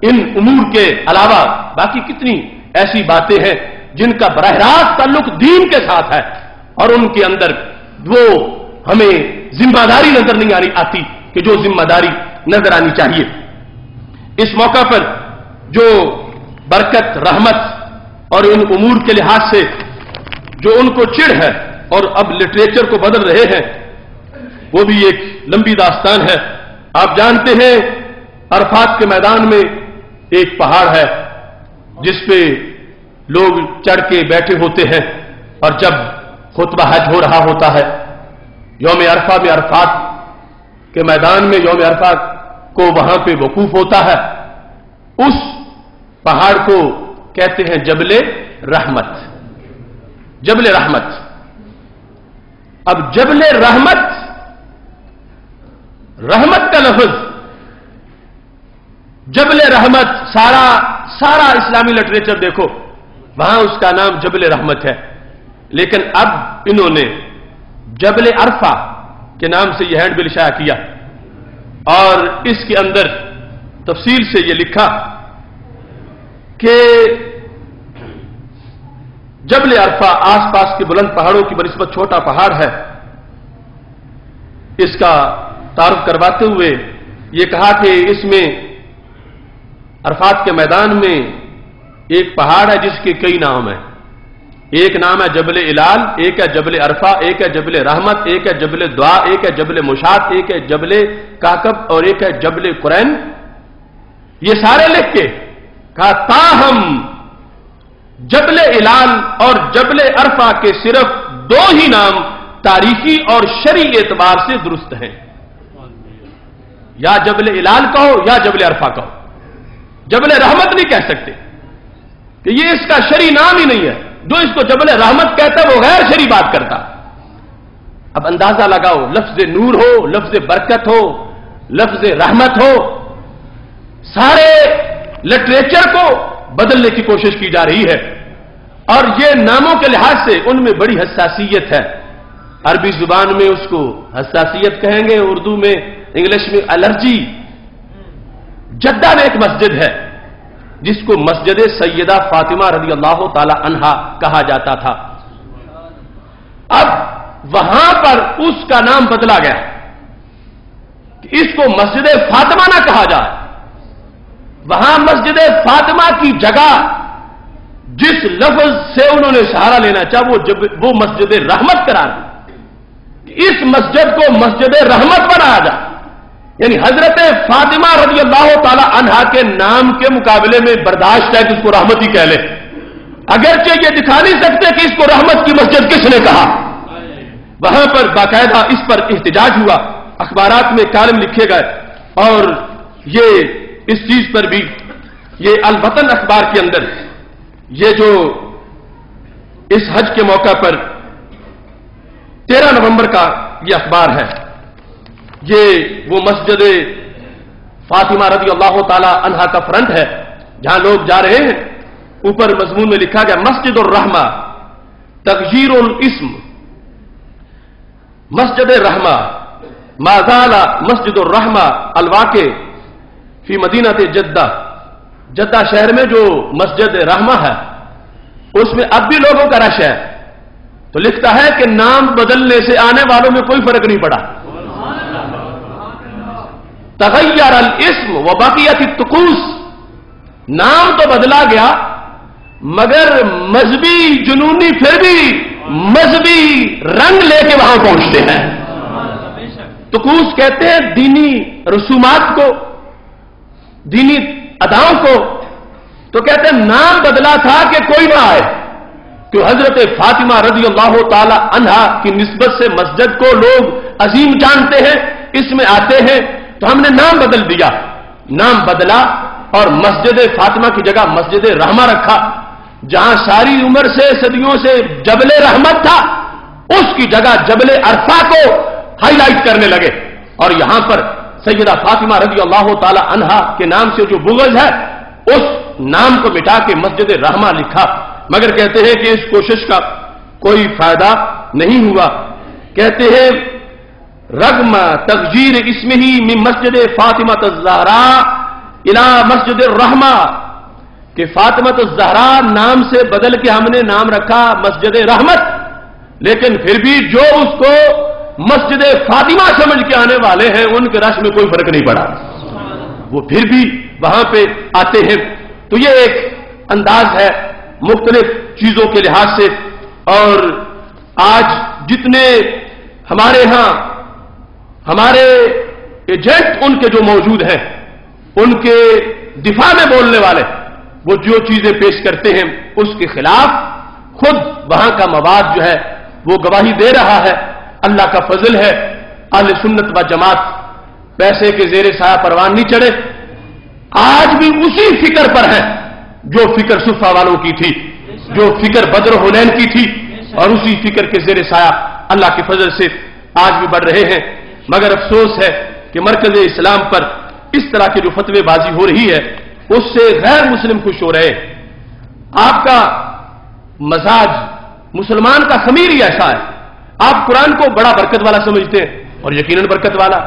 ان امور کے علاوہ باقی کتنی ایسی باتیں ہیں جن کا براہ راست تعلق دین کے ساتھ ہے، اور ان کے اندر وہ ہمیں ذمہ داری نظر نہیں آتی کہ جو ذمہ داری نظر آنی چاہیے۔ اس موقع پر جو برکت، رحمت اور ان امور کے لحاظ سے جو ان کو چڑ ہے اور اب لٹریچر کو بدل رہے ہیں، وہ بھی ایک لمبی داستان ہے۔ آپ جانتے ہیں عرفات کے میدان میں ایک پہاڑ ہے جس پہ لوگ چڑھ کے بیٹھے ہوتے ہیں، اور جب خطبہ حج ہو رہا ہوتا ہے یوم عرفہ میں، عرفات کے میدان میں یوم عرفہ کو وہاں پہ وقوف ہوتا ہے، اس پہاڑ کو کہتے ہیں جبل رحمت۔ جبل رحمت، اب جبل رحمت، رحمت کا لفظ، جبل رحمت، سارا اسلامی لٹریچر دیکھو وہاں اس کا نام جبل رحمت ہے، لیکن اب انہوں نے جبل عرفہ کے نام سے یہ ہینڈ بل شائع کیا، اور اس کے اندر تفصیل سے یہ لکھا کہ جبل عرفہ آس پاس کے بلند پہاڑوں کی بنسبت چھوٹا پہاڑ ہے۔ اس کا تعارف کرواتے ہوئے یہ کہا کہ اس میں عرفات کے میدان میں ایک پہاڑ ہے جس کے کئی نام ہیں۔ ایک نام ہے جبل الال، ایک ہے جبل عرفہ، ایک ہے جبل رحمت، ایک ہے جبل دعا، ایک ہے جبل مشات، ایک ہے جبل کاکب اور ایک ہے جبل قرین۔ یہ سارے لکھ کے کہا تاہم جبل الال اور جبل عرفہ کے صرف دو ہی نام تاریخی اور شرعی اعتبار سے درست ہیں، یا جبل الال کہو یا جبل عرفہ کہو، جبل رحمت نہیں کہہ سکتے کہ یہ اس کا شرعی نام ہی نہیں ہے۔ جو اس کو جبل رحمت کہتا ہے وہ غیر شرعی بات کرتا۔ اب اندازہ لگاؤ، لفظ نور ہو، لفظ برکت ہو، لفظ رحمت ہو، سارے لٹریچر کو بدلنے کی کوشش کی جا رہی ہے، اور یہ ناموں کے لحاظ سے ان میں بڑی حساسیت ہے۔ عربی زبان میں اس کو حساسیت کہیں گے، اردو میں، انگلش میں الرجی۔ جدہ میں ایک مسجد ہے جس کو مسجد سیدہ فاطمہ رضی اللہ تعالی عنہا کہا جاتا تھا، اب وہاں پر اس کا نام بدلا گیا کہ اس کو مسجد فاطمہ نہ کہا جائے۔ وہاں مسجد فاطمہ کی جگہ جس لفظ سے انہوں نے سہارا لینا چاہا وہ مسجد رحمت قرار دی، اس مسجد کو مسجد رحمت بنایا جائے، یعنی حضرت فاطمہ رضی اللہ تعالی عنہا کے نام کے مقابلے میں برداشت ہے کہ اس کو رحمت ہی کہہ لے، اگرچہ یہ دکھا نہیں سکتے کہ اس کو رحمت کی مسجد کس نے کہا۔ وہاں پر باقاعدہ اس پر احتجاج ہوا، اخبارات میں کالم لکھے گئے، اور یہ اس چیز پر بھی یہ الوطن اخبار کے اندر یہ جو اس حج کے موقع پر 13 نومبر کا یہ اخبار ہے، یہ وہ مسجد فاطمہ رضی اللہ تعالی عنہا کا فرنٹ ہے جہاں لوگ جا رہے ہیں۔ اوپر مضمون میں لکھا گیا مسجد الرحمہ تغییر الاسم، مسجد رحمہ ما زال مسجد الرحمہ الواقع فی مدینہ جدہ، جدہ شہر میں جو مسجد رحمہ ہے اس میں اب بھی لوگوں کا رش ہے۔ تو لکھتا ہے کہ نام بدلنے سے آنے والوں میں کوئی فرق نہیں پڑا، تغیر الاسم وبقیت الطقوس، نام تو بدلا گیا مگر مذہبی جنونی پھر بھی مذہبی رنگ لے کے وہاں پہنچتے ہیں۔ طقوس کہتے ہیں دینی رسومات کو، دینی اداؤں کو، تو کہتے ہیں نام بدلا تھا کہ کوئی نہ آئے، کہ حضرت فاطمہ رضی اللہ تعالی عنہا کی نسبت سے مسجد کو لوگ عظیم جانتے ہیں، اس میں آتے ہیں، تو ہم نے نام بدل دیا۔ نام بدلا اور مسجد فاطمہ کی جگہ مسجد رحمہ رکھا، جہاں ساری عمر سے صدیوں سے جبل رحمت تھا اس کی جگہ جبل عرفہ کو ہائی لائٹ کرنے لگے، اور یہاں پر سیدہ فاطمہ رضی اللہ تعالی عنہا کے نام سے جو بغض ہے اس نام کو مٹا کے مسجد رحمہ لکھا، مگر کہتے ہیں کہ اس کوشش کا کوئی فائدہ نہیں ہوا۔ کہتے ہیں رغم تغییر اسمہ من مسجد فاطمہ الزہراء الی مسجد الرحمہ، کہ فاطمہ الزہراء نام سے بدل کے ہم نے نام رکھا مسجد رحمت، لیکن پھر بھی جو اس کو مسجد فاطمہ سمجھ کے آنے والے ہیں ان کے رش میں کوئی فرق نہیں پڑا، وہ پھر بھی وہاں پہ آتے ہیں۔ تو یہ ایک انداز ہے مختلف چیزوں کے لحاظ سے. اور آج جتنے ہمارے ہاں ہمارے ایجنٹ ان کے جو موجود ہیں، ان کے دفاع میں بولنے والے، وہ جو چیزیں پیش کرتے ہیں اس کے خلاف خود وہاں کا مواد جو ہے وہ گواہی دے رہا ہے. اللہ کا فضل ہے، اہل سنت و جماعت پیسے کے زیر سایہ پروان نہیں چڑھے. آج بھی اسی فکر پر ہے جو فکر صفا والوں کی تھی، جو فکر بدر و حنین کی تھی، اور اسی فکر کے زیر سایہ اللہ کے فضل سے آج بھی بڑھ رہے ہیں. مگر افسوس ہے کہ مرکز اسلام پر اس طرح کی جو فتوی بازی ہو رہی ہے اس سے غیر مسلم خوش ہو رہے ہیں. آپ کا مزاج مسلمان کا خمیر ہی ایسا ہے، آپ قرآن کو بڑا برکت والا سمجھتے ہیں اور یقیناً برکت والا.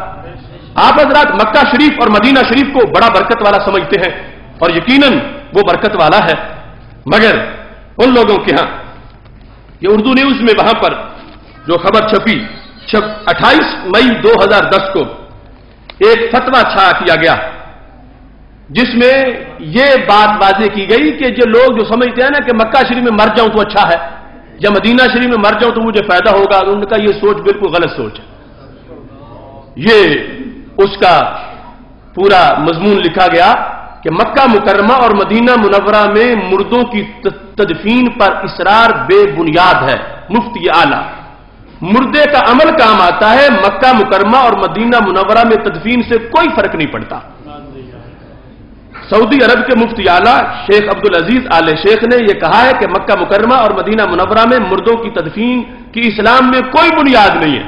آپ حضرات مکہ شریف اور مدینہ شریف کو بڑا برکت والا سمجھتے ہیں اور یقیناً وہ برکت والا ہے. مگر ان لوگوں کے ہاں یہ اردو نیوز میں وہاں پر جو خبر چھپی 28 مئی 2010 کو ایک فتویٰ چھایا کیا گیا جس میں یہ بات واضح کی گئی کہ جو لوگ جو سمجھتے ہیں نا کہ مکہ شریف میں مر جاؤں تو اچھا ہے یا مدینہ شریف میں مر جاؤں تو مجھے فائدہ ہوگا، ان کا یہ سوچ بالکل غلط سوچ ہے. یہ اس کا پورا مضمون لکھا گیا کہ مکہ مکرمہ اور مدینہ منورہ میں مردوں کی تدفین پر اصرار بے بنیاد ہے. مفتی اعلیٰ، مردے کا عمل کام آتا ہے، مکہ مکرمہ اور مدینہ منورہ میں تدفین سے کوئی فرق نہیں پڑتا. سعودی عرب کے مفتی اعلیٰ شیخ عبدالعزیز آل شیخ نے یہ کہا ہے کہ مکہ مکرمہ اور مدینہ منورہ میں مردوں کی تدفین کی اسلام میں کوئی بنیاد نہیں ہے.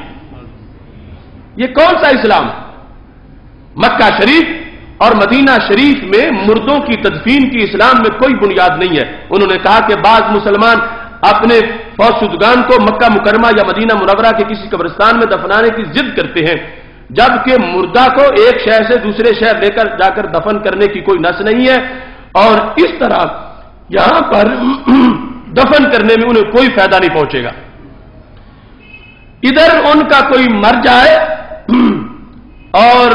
یہ کون سا اسلام؟ مکہ شریف اور مدینہ شریف میں مردوں کی تدفین کی اسلام میں کوئی بنیاد نہیں ہے. انہوں نے کہا کہ بعض مسلمان اپنے فوت شدگان کو مکہ مکرمہ یا مدینہ منورہ کے کسی قبرستان میں دفنانے کی ضد کرتے ہیں، جبکہ مردہ کو ایک شہر سے دوسرے شہر لے کر جا کر دفن کرنے کی کوئی نس نہیں ہے، اور اس طرح یہاں پر دفن کرنے میں انہیں کوئی فائدہ نہیں پہنچے گا. ادھر ان کا کوئی مر جائے اور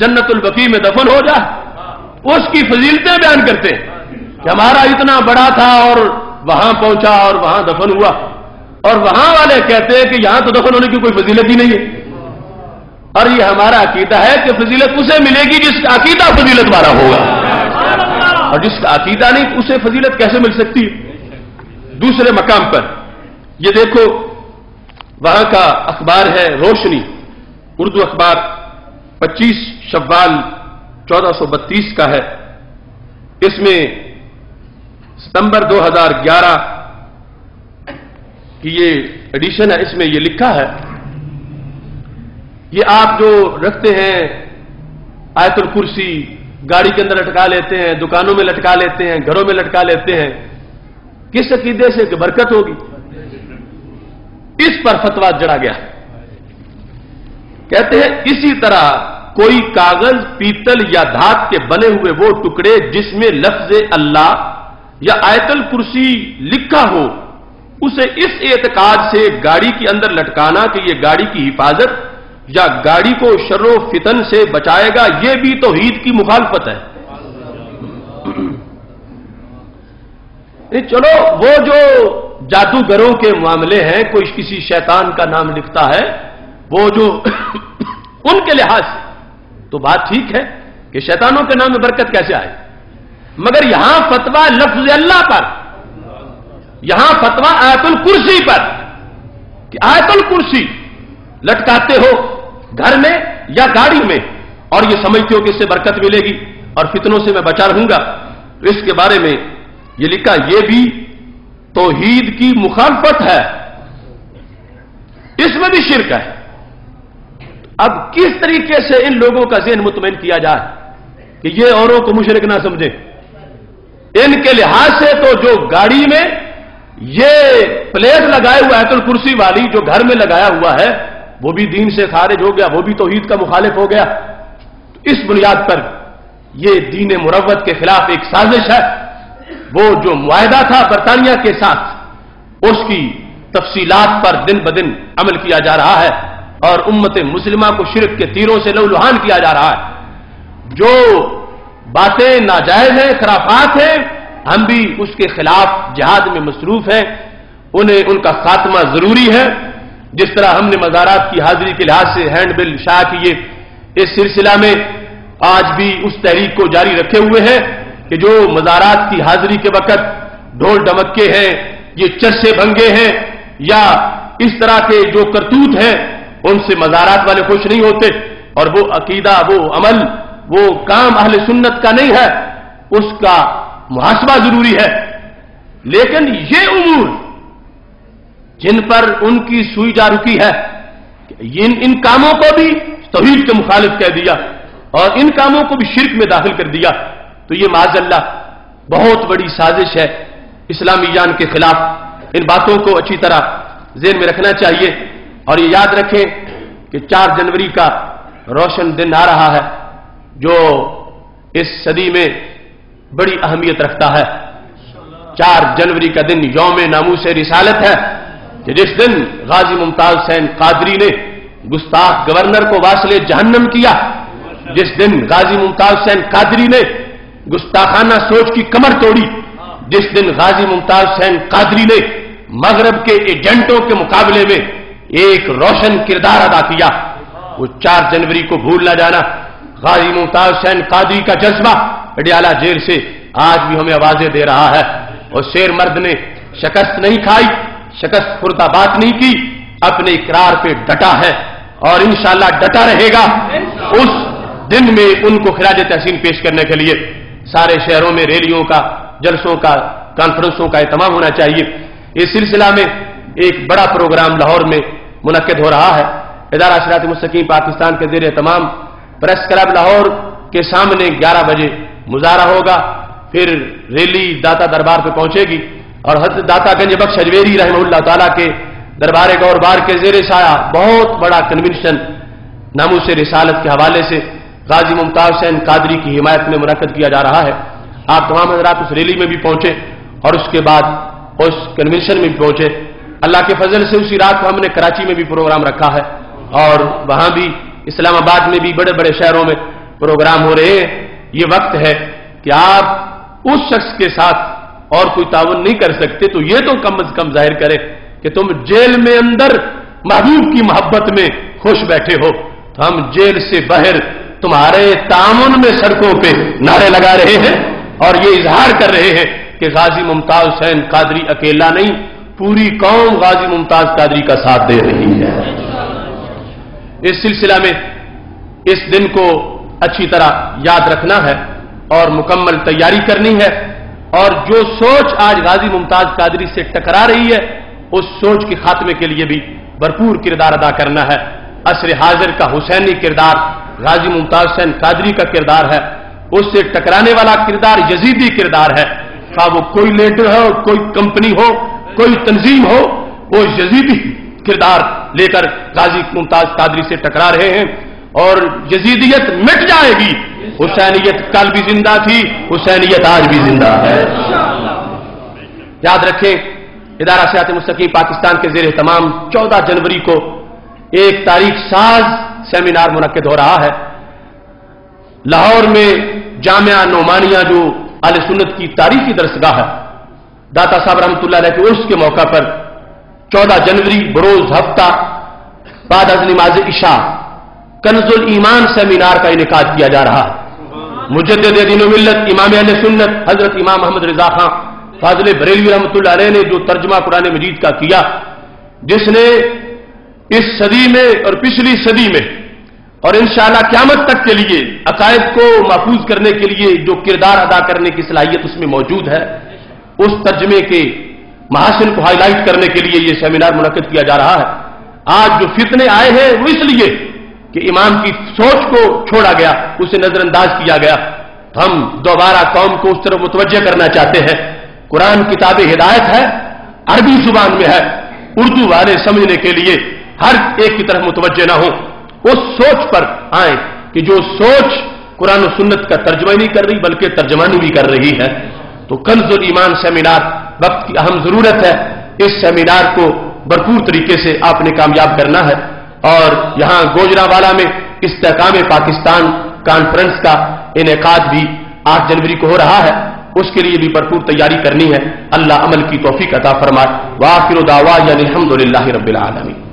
جنت البقیع میں دفن ہو جائے، اس کی فضیلتیں بیان کرتے ہیں کہ ہمارا اتنا بڑا تھا اور وہاں پہنچا اور وہاں دفن ہوا، اور وہاں والے کہتے ہیں کہ یہاں تو دفن ہونے کی کوئی فضیلت ہی نہیں ہے. اور یہ ہمارا عقیدہ ہے کہ فضیلت اسے ملے گی جس کا عقیدہ فضیلت والا ہوگا، اور جس کا عقیدہ نہیں اسے فضیلت کیسے مل سکتی ہے. دوسرے مقام پر یہ دیکھو، وہاں کا اخبار ہے روشنی، اردو اخبار 25 شوال 1432 کا ہے. اس میں ستمبر 2011 کی یہ ایڈیشن ہے. اس میں یہ لکھا ہے، یہ آپ جو رکھتے ہیں آیت الکرسی، گاڑی کے اندر لٹکا لیتے ہیں، دکانوں میں لٹکا لیتے ہیں، گھروں میں لٹکا لیتے ہیں، کس عقیدے سے کہ برکت ہوگی؟ اس پر فتویٰ جڑا گیا. کہتے ہیں اسی طرح کوئی کاغذ، پیتل یا دھات کے بنے ہوئے وہ ٹکڑے جس میں لفظ اللہ یا آیت الکرسی لکھا ہو، اسے اس اعتقاد سے گاڑی کے اندر لٹکانا کہ یہ گاڑی کی حفاظت یا گاڑی کو شر و فتن سے بچائے گا، یہ بھی توحید کی مخالفت ہے. چلو وہ جو جادوگروں کے معاملے ہیں، کوئی کسی شیطان کا نام لکھتا ہے، وہ جو ان کے لحاظ سے تو بات ٹھیک ہے کہ شیطانوں کے نام میں برکت کیسے آئے، مگر یہاں فتویٰ لفظ اللہ پر، یہاں فتویٰ آیت الکرسی پر کہ آیت الکرسی لٹکاتے ہو گھر میں یا گاڑی میں اور یہ سمجھتے ہو کہ اس سے برکت ملے گی اور فتنوں سے میں بچا رہوں گا. تو اس کے بارے میں یہ لکھا، یہ بھی توحید کی مخالفت ہے، اس میں بھی شرک ہے. اب کس طریقے سے ان لوگوں کا ذہن مطمئن کیا جائے کہ یہ اوروں کو مشرک نہ سمجھے؟ ان کے لحاظ سے تو جو گاڑی میں یہ پلیٹ لگائے ہوا آیت الکرسی والی جو گھر میں لگایا ہوا ہے وہ بھی دین سے خارج ہو گیا، وہ بھی توحید کا مخالف ہو گیا. اس بنیاد پر یہ دین مروت کے خلاف ایک سازش ہے. وہ جو معاہدہ تھا برطانیہ کے ساتھ، اس کی تفصیلات پر دن بدن عمل کیا جا رہا ہے اور امت مسلمہ کو شرک کے تیروں سے لہولہان کیا جا رہا ہے. جو باتیں ناجائز ہیں، خرافات ہیں، ہم بھی اس کے خلاف جہاد میں مصروف ہیں، انہیں ان کا خاتمہ ضروری ہے۔ جس طرح ہم نے مزارات کی حاضری کے لحاظ سے ہینڈ بل شائع کیے، اس سلسلہ میں آج بھی اس تحریک کو جاری رکھے ہوئے ہیں کہ جو مزارات کی حاضری کے وقت ڈھول ڈمکے ہیں، یہ چرسے بھنگے ہیں یا اس طرح کے جو کرتوت ہیں، ان سے مزارات والے خوش نہیں ہوتے، اور وہ عقیدہ، وہ عمل، وہ کام اہل سنت کا نہیں ہے، اس کا محاسبہ ضروری ہے۔ لیکن یہ امور جن پر ان کی سوئی جا رکی ہے، ان کاموں کو بھی توحید کے مخالف کہہ دیا اور ان کاموں کو بھی شرک میں داخل کر دیا، تو یہ معاذ اللہ بہت بڑی سازش ہے اسلامی جان کے خلاف۔ ان باتوں کو اچھی طرح ذہن میں رکھنا چاہیے، اور یہ یاد رکھیں کہ 4 جنوری کا روشن دن آ رہا ہے جو اس صدی میں بڑی اہمیت رکھتا ہے۔ 4 جنوری کا دن یوم ناموس رسالت ہے کہ جس دن غازی ممتاز حسین قادری نے گستاخ گورنر کو واصل جہنم کیا، جس دن غازی ممتاز حسین قادری نے گستاخانہ سوچ کی کمر توڑی، جس دن غازی ممتاز حسین قادری نے مغرب کے ایجنٹوں کے مقابلے میں ایک روشن کردار ادا کیا، وہ 4 جنوری کو بھول نہ جانا۔ غازی ممتاز حسین قادری کا جذبہ اڈیالہ جیل سے آج بھی ہمیں آوازیں دے رہا ہے، اور شیر مرد نے شکست نہیں کھائی، شکست خوردہ بات نہیں کی، اپنے اقرار پہ ڈٹا ہے اور انشاءاللہ ڈٹا رہے گا۔ اس دن میں ان کو خراج تحسین پیش کرنے کے لیے سارے شہروں میں ریلیوں کا، جلسوں کا، کانفرنسوں کا اہتمام ہونا چاہیے۔ اس سلسلہ میں ایک بڑا پروگرام لاہور میں منعقد ہو رہا ہے۔ ادارہ صراط مستقیم پاکستان کے زیر اہتمام پریس کلب لاہور کے سامنے 11 بجے مظاہرہ ہوگا، پھر ریلی داتا دربار پہ پہنچے گی، اور حضرت داتا گنج بخش اجمیری رحمہ اللہ تعالیٰ کے دربار گور بار کے زیر سایہ بہت بڑا کنونشن ناموس رسالت کے حوالے سے غازی ممتاز حسین قادری کی حمایت میں منعقد کیا جا رہا ہے۔ آپ تمام حضرات اس ریلی میں بھی پہنچے اور اس کے بعد اس کنونشن میں بھی پہنچے۔ اللہ کے فضل سے اسی رات کو ہم نے کراچی میں بھی پروگرام رکھا ہے، اور وہاں بھی اسلام آباد میں بھی بڑے بڑے شہروں میں پروگرام ہو رہے ہیں۔ یہ وقت ہے کہ آپ اس شخص کے ساتھ اور کوئی تعاون نہیں کر سکتے تو یہ تو کم از کم ظاہر کرے کہ تم جیل میں اندر محبوب کی محبت میں خوش بیٹھے ہو، تو ہم جیل سے باہر تمہارے تعاون میں سڑکوں پہ نعرے لگا رہے ہیں اور یہ اظہار کر رہے ہیں کہ غازی ممتاز حسین قادری اکیلا نہیں، پوری قوم غازی ممتاز قادری کا ساتھ دے رہی ہے۔ اس سلسلہ میں اس دن کو اچھی طرح یاد رکھنا ہے اور مکمل تیاری کرنی ہے، اور جو سوچ آج غازی ممتاز قادری سے ٹکرا رہی ہے اس سوچ کے خاتمے کے لیے بھی بھرپور کردار ادا کرنا ہے۔ عصر حاضر کا حسینی کردار غازی ممتاز حسین قادری کا کردار ہے، اس سے ٹکرانے والا کردار یزیدی کردار ہے، خواہ وہ کوئی لیڈر ہو، کوئی کمپنی ہو، کوئی تنظیم ہو، وہ یزیدی کردار لے کر غازی ممتاز قادری سے ٹکرا رہے ہیں، اور یزیدیت مٹ جائے گی۔ حسینیت کل بھی زندہ تھی، حسینیت آج بھی زندہ ہے۔ یاد رکھیں، ادارہ صراط مستقیم پاکستان کے زیر اہتمام 14 جنوری کو ایک تاریخ ساز سیمینار منعقد ہو رہا ہے لاہور میں، جامعہ نعمانیہ جو اہل سنت کی تاریخی درسگاہ ہے، داتا صاحب رحمۃ اللہ علیہ کے عرس کے موقع پر 14 جنوری بروز ہفتہ بعد از نماز عشاء کنز الایمان سیمینار کا انعقاد کیا جا رہا ہے۔ مجدد دین و ملت امام اہل سنت حضرت امام محمد رضا خان فاضل بریلوی رحمۃ اللہ علیہ نے جو ترجمہ قرآن مجید کا کیا، جس نے اس صدی میں اور پچھلی صدی میں اور انشاءاللہ قیامت تک کے لیے عقائد کو محفوظ کرنے کے لیے جو کردار ادا کرنے کی صلاحیت اس میں موجود ہے، اس ترجمے کے محاسن کو ہائی لائٹ کرنے کے لیے یہ سیمینار منعقد کیا جا رہا ہے۔ آج جو فتنے آئے ہیں وہ اس لیے کہ امام کی سوچ کو چھوڑا گیا، اسے نظر انداز کیا گیا، تو ہم دوبارہ قوم کو اس طرف متوجہ کرنا چاہتے ہیں۔ قرآن کتاب ہدایت ہے، عربی زبان میں ہے، اردو والے سمجھنے کے لیے ہر ایک کی طرف متوجہ نہ ہوں، اس سوچ پر آئیں کہ جو سوچ قرآن و سنت کا ترجمہ نہیں کر رہی بلکہ ترجمانی بھی کر رہی ہے۔ تو کنز الایمان سیمینار وقت کی اہم ضرورت ہے، اس سیمینار کو بھرپور طریقے سے آپ نے کامیاب کرنا ہے، اور یہاں گوجرانوالا میں استحکام پاکستان کانفرنس کا انعقاد بھی 8 جنوری کو ہو رہا ہے، اس کے لیے بھی بھرپور تیاری کرنی ہے. اللہ عمل کی توفیق عطا فرمائے. وآخر دعوانا الحمدللہ رب العالمین.